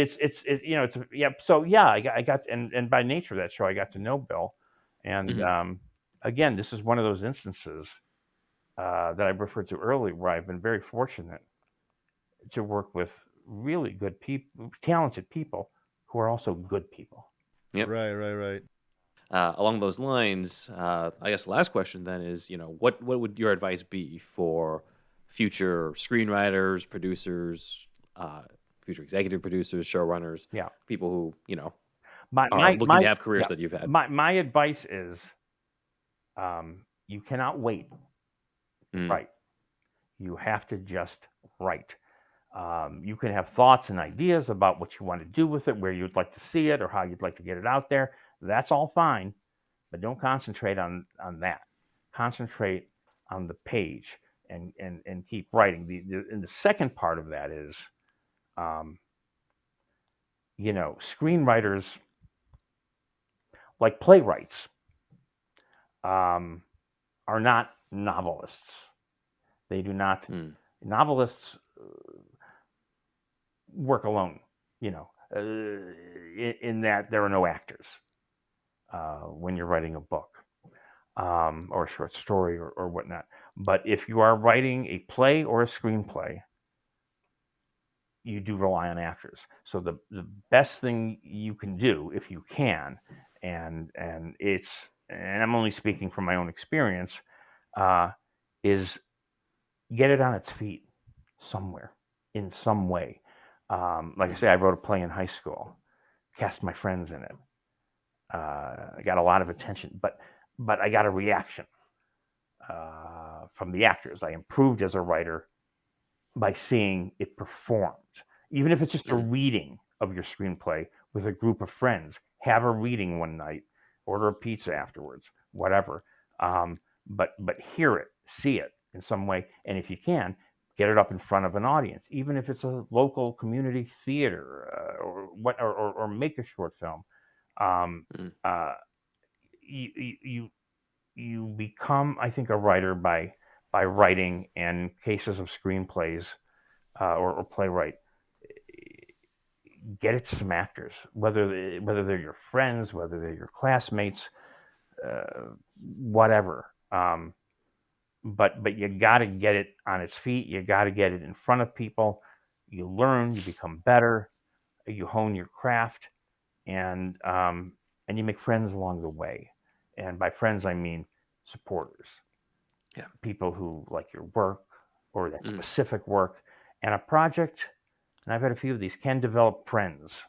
yeah. So yeah, I got and by nature of that show, I got to know Bill, and Mhm. again, this is one of those instances that I referred to earlier, where I've been very fortunate to work with really good people, talented people who are also good people. Yep. Right, right, right. Along those lines, I guess the last question then is, what would your advice be for future screenwriters, producers, uh, future executive producers, showrunners, Yeah. people who My are my looking my to have careers yeah. that you've had? My advice is you cannot wait to Mm. write. You have to just write. You can have thoughts and ideas about what you want to do with it, where you'd like to see it, or how you'd like to get it out there. That's all fine, but don't concentrate on that. Concentrate on the page and keep writing. And the second part of that is, um, screenwriters like playwrights um, are not novelists. They do not. Mm. Novelists work alone. In that there are no actors when you're writing a book or a short story or whatnot. But if you are writing a play or a screenplay, you do rely on actors. So the best thing you can do, if you can, and I'm only speaking from my own experience, uh, is get it on its feet somewhere in some way. Like I Mm. say, I wrote a play in high school, cast my friends in it. I got a lot of attention, but I got a reaction from the actors. I improved as a writer by seeing it performed, even if it's just a Mm. reading of your screenplay with a group of friends. Have a reading one night, order a pizza afterwards, whatever. But hear it, see it in some way, and if you can, get it up in front of an audience, even if it's a local community theater or make a short film. Um, Mm. uh, you, you you become, I think, a writer by writing, and cases of screenplays or playwright, get it to some actors, whether they're your friends, whether they're your classmates, whatever. But you got to get it on its feet. You got to get it in front of people. You learn, you become better, you hone your craft, and you make friends along the way. And by friends, I mean supporters, Yeah. people who like your work or that Mm. specific work, and a project. And I've had a few of these, can develop friends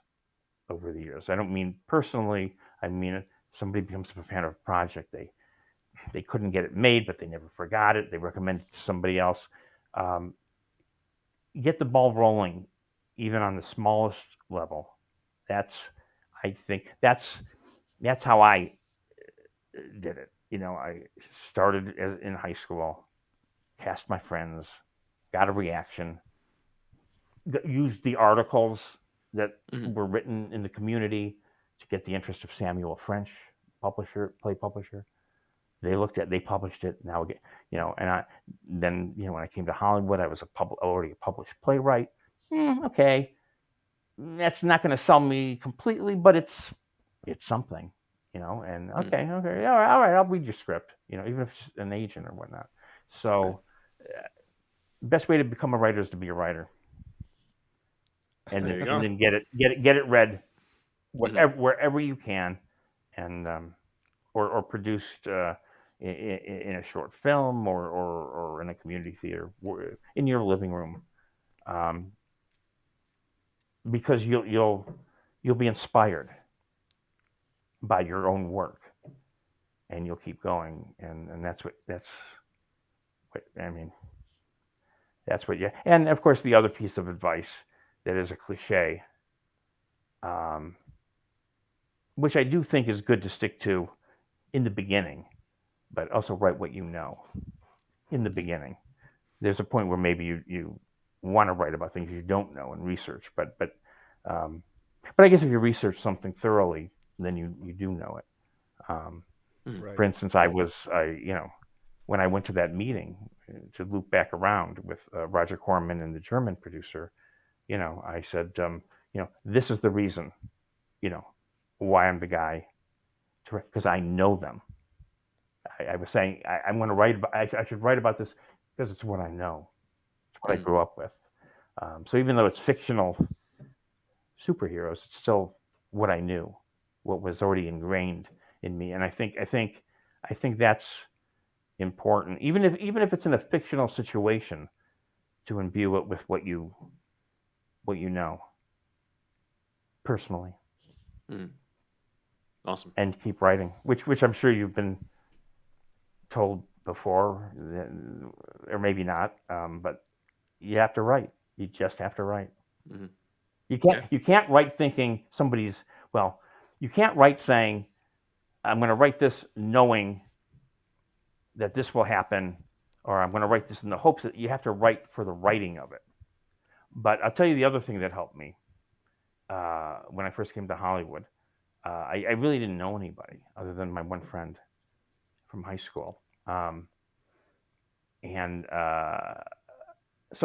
over the years. I don't mean personally. I mean somebody becomes a fan of a project. They couldn't get it made, but they never forgot it. They recommend it to somebody else. Um, get the ball rolling even on the smallest level. I think that's how I did it. I started in high school, cast my friends, got a reaction, used the articles that were written in the community to get the interest of Samuel French, play publisher. They published it. Now, and then when I came to Hollywood, I was already a published playwright. Okay, that's not going to sell me completely, but it's something, And okay, all right, I'll read your script, even if it's an agent or whatnot. So, best way to become a writer is to be a writer, and then get it read, wherever you can, and or produced in a short film or in a community theater in your living room, because you'll be inspired by your own work, and you'll keep going, and that's what I mean. That's what and of course the other piece of advice that is a cliche, which I do think is good to stick to in the beginning, but also write what you know in the beginning. There's a point where maybe you want to write about things you don't know and research, but I guess if you research something thoroughly, then you do know it. Right. For instance, when I went to that meeting, to loop back around with Roger Corman and the German producer, I said, this is the reason, why I'm the guy, because I know them. I was saying I'm going to write about. I should write about this because it's what I know. It's what I grew up with. So even though it's fictional superheroes, it's still what I knew, what was already ingrained in me, and I think that's important. Even if it's in a fictional situation, to imbue it with what you know personally. Awesome. And keep writing, which I'm sure you've been told before, or maybe not, but you have to write. You just have to write. You can't write thinking you can't write saying, I'm going to write this knowing that this will happen, or I'm going to write this in the hopes that. You have to write for the writing of it. But I'll tell you the other thing that helped me when I first came to Hollywood. I really didn't know anybody other than my one friend from high school. So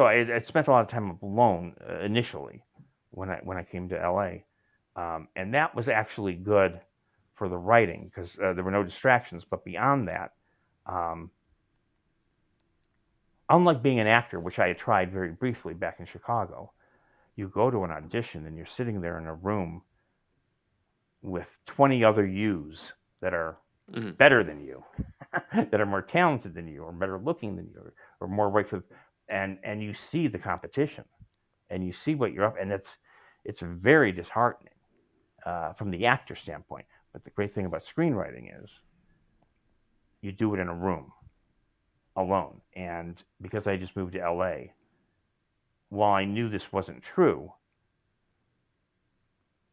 I spent a lot of time alone initially when I came to LA, and that was actually good for the writing because there were no distractions. But beyond that, unlike being an actor, which I had tried very briefly back in Chicago, you go to an audition and you're sitting there in a room with 20 other yous that are better than you, that are more talented than you, or better looking than you, or more right for, and you see the competition, and you see what you're up, and it's very disheartening from the actor standpoint. But the great thing about screenwriting is you do it in a room alone. And because I just moved to LA, while I knew this wasn't true,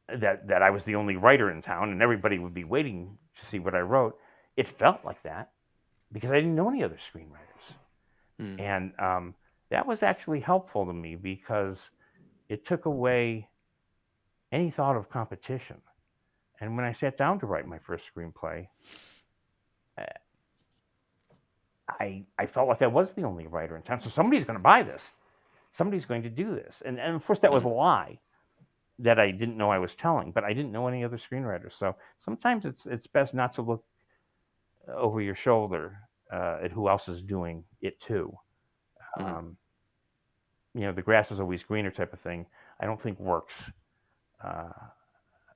that I was the only writer in town and everybody would be waiting to see what I wrote, it felt like that because I didn't know any other screenwriters. And that was actually helpful to me because it took away any thought of competition. And when I sat down to write my first screenplay, I felt like I was the only writer in town. So somebody's going to buy this. Somebody's going to do this. And of course, that was a lie that I didn't know I was telling, but I didn't know any other screenwriters. So sometimes it's best not to look over your shoulder at who else is doing it too. The grass is always greener type of thing, I don't think works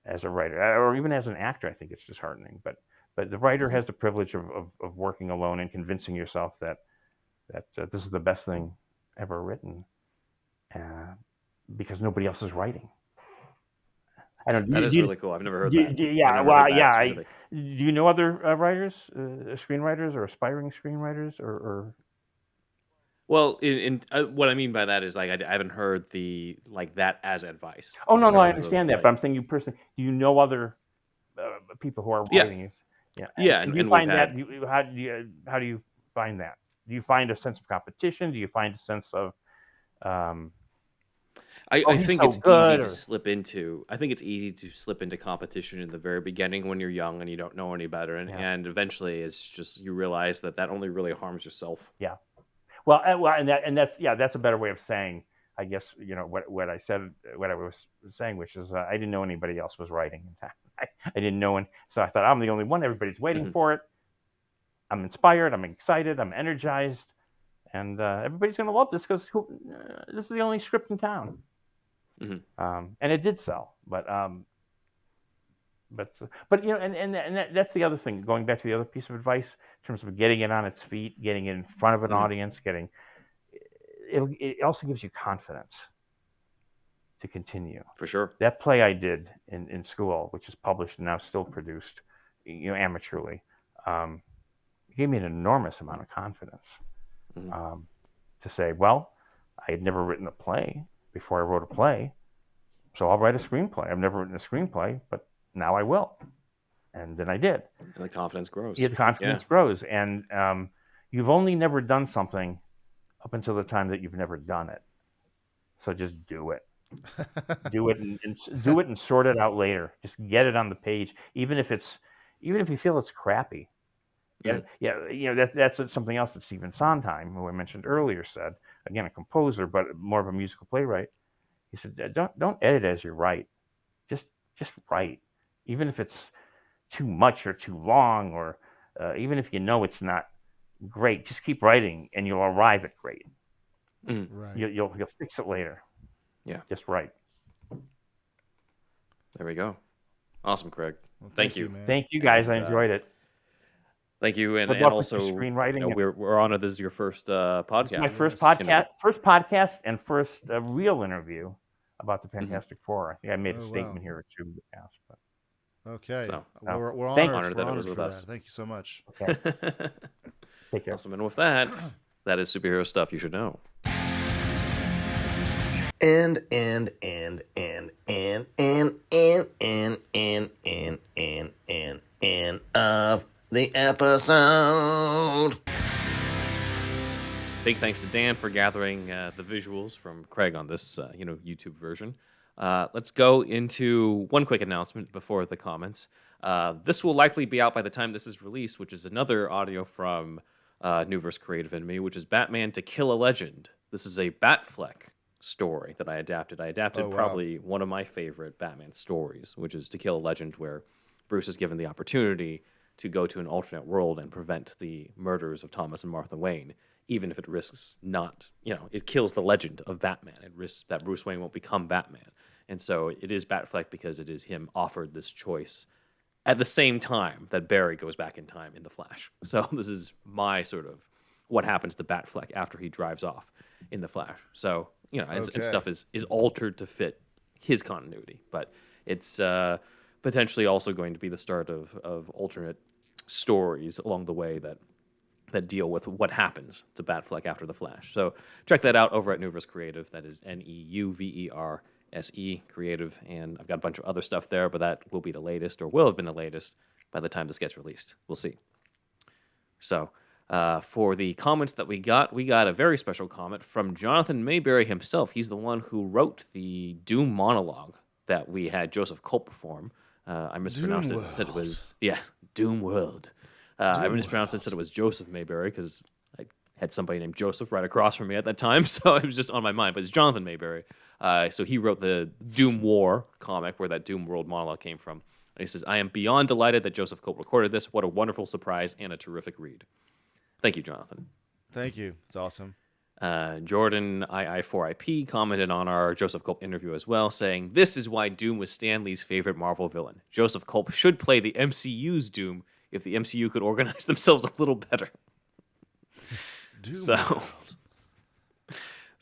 as a writer or even as an actor. I think it's disheartening, but the writer has the privilege of working alone and convincing yourself that this is the best thing ever written because nobody else is writing. That is really cool. I've never heard that. Do you know other writers, screenwriters, or aspiring screenwriters, or? Well, what I mean by that is like I haven't heard that as advice Oh in no, I terms of understand that, but I'm saying you personally. Do you know other people who are yeah, writing it? Yeah. yeah, And do you and we've find that? had How do you find that? Do you find a sense of competition? Do you find a sense of um, oh, I he's think so it's easy good, to or slip into. I think it's easy to slip into competition in the very beginning when you're young and you don't know any better, yeah, and eventually it's just you realize that only really harms yourself. yeah. Well, that's a better way of saying, I guess, what I said, what I was saying, which is I didn't know anybody else was writing in time. I didn't know, and so I thought I'm the only one. Everybody's waiting Hmm. for it. I'm inspired. I'm excited. I'm energized, and everybody's going to love this because this is the only script in town. Hmm. And it did sell, but that's the other thing. Going back to the other piece of advice in terms of getting it on its feet, getting it in front of an Hmm. audience, it also gives you confidence to continue. For sure. That play I did in school, which is published and now still produced, amateurly, gave me an enormous amount of confidence Hmm. to say, well, I had never written a play before I wrote a play, so I'll write a screenplay. I've never written a screenplay, but now I will. And then I did. And the confidence grows. Yeah, the confidence grows. And you've only never done something up until the time that you've never done it. So just do it. Do it and do it and sort it out later. Just get it on the page, even if you feel it's crappy. Mhm. Yeah, that's something else that Stephen Sondheim, who I mentioned earlier, said. Again, a composer, but more of a musical playwright. He said, "Don't edit as you write. Just write, even if it's too much or too long, or even if it's not great. Just keep writing, and you'll arrive at great. Mhm. Right. You'll fix it later. Yeah. Just write." There we go. Awesome, Craig. Well, Thank you. man. Thank you, guys. And, I enjoyed it. Thank you, and Good luck with also, your screenwriting. we're honored this is your first podcast. This is my first Yes. podcast and first real interview about the Mm-hmm. Fantastic Four. I think I made a Oh, statement wow. here or two in the past, but Okay. So, We're thank honored. you. We're Honored that it honored was with for us. that. Thank you so much. okay. Take care. Awesome, and with that, that is superhero stuff you should know. And of the episode. Big thanks to Dan for gathering the visuals from Craig on this, YouTube version. Let's go into one quick announcement before the comments. This will likely be out by the time this is released, which is another audio from Newverse Creative and me, which is Batman to Kill a Legend. This is a Batfleck story that I adapted. I adapted Oh, wow. probably one of my favorite Batman stories, which is To Kill a Legend, where Bruce is given the opportunity to go to an alternate world and prevent the murders of Thomas and Martha Wayne, even if it risks not, it kills the legend of Batman. It risks that Bruce Wayne won't become Batman. And so it is Batfleck because it is him offered this choice at the same time that Barry goes back in time in The Flash. So this is my sort of what happens to Batfleck after he drives off in The Flash. So, and Okay. stuff is altered to fit his continuity. But it's potentially also going to be the start of alternate stories along the way that deal with what happens to Batfleck after The Flash. So check that out over at Newverse Creative. That is NEUVERSE Creative. And I've got a bunch of other stuff there, but that will be the latest, or will have been the latest by the time this gets released. We'll see. So for the comments that we got a very special comment from Jonathan Mayberry himself. He's the one who wrote the Doom monologue that we had Joseph Culp perform. I mispronounced Doom it. Said it World. was, Doom World. I Doom mispronounced it and said it was Joseph Mayberry because I had somebody named Joseph right across from me at that time, so it was just on my mind. But it's Jonathan Mayberry. So he wrote the Doom War comic where that Doom World monologue came from. And he says, "I am beyond delighted that Joseph Culp recorded this. What a wonderful surprise and a terrific read." Thank you, Jonathan. Thank you. It's awesome. Jordan II4IP commented on our Joseph Culp interview as well, saying, "This is why Doom was Stan Lee's favorite Marvel villain. Joseph Culp should play the MCU's Doom if the MCU could organize themselves a little better." Doom So, World.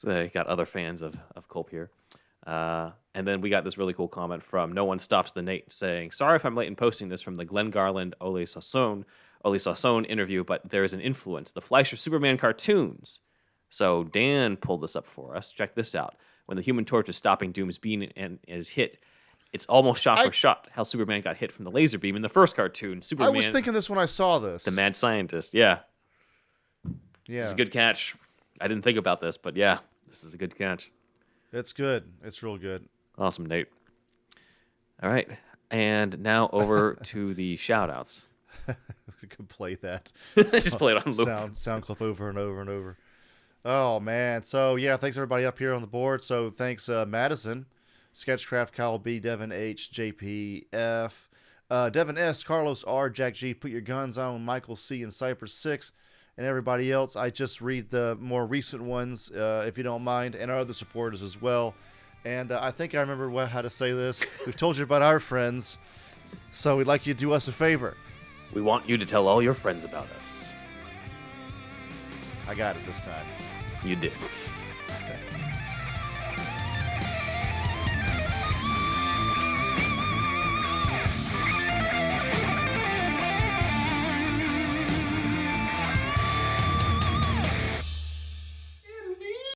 they got other fans of Culp here. And then we got this really cool comment from No One Stops the Nate saying, "Sorry if I'm late in posting this from the Glenn Garland Ole Sassoon interview, but there is an influence. The Fleischer Superman cartoons So Dan pulled this up for us. Check this out. When the Human Torch is stopping Doom's beam and is hit, it's almost shot for shot how Superman got hit from the laser beam in the first cartoon. Superman, I was thinking this when I saw this. the mad scientist. Yeah. Yeah. This is a good catch. I didn't think about this, but yeah, this is a good catch. It's good. It's real good. Awesome, Nate. All right. And now over to the shout-outs. We could play that. Just play it on loop. Sound clip over and over and over. Oh, man. So, yeah, thanks everybody up here on the board. So, thanks Madison, Sketchcraft, Kyle B, Devin H, JP F, Devin S, Carlos R, Jack G, Put Your Guns On, Michael C, and Cypress 6, and everybody else. I just read the more recent ones, if you don't mind, and our other supporters as well. And I think I remember how to say this. We've told you about our friends, so we'd like you to do us a favor. We want you to tell all your friends about us. I got it this time. You did.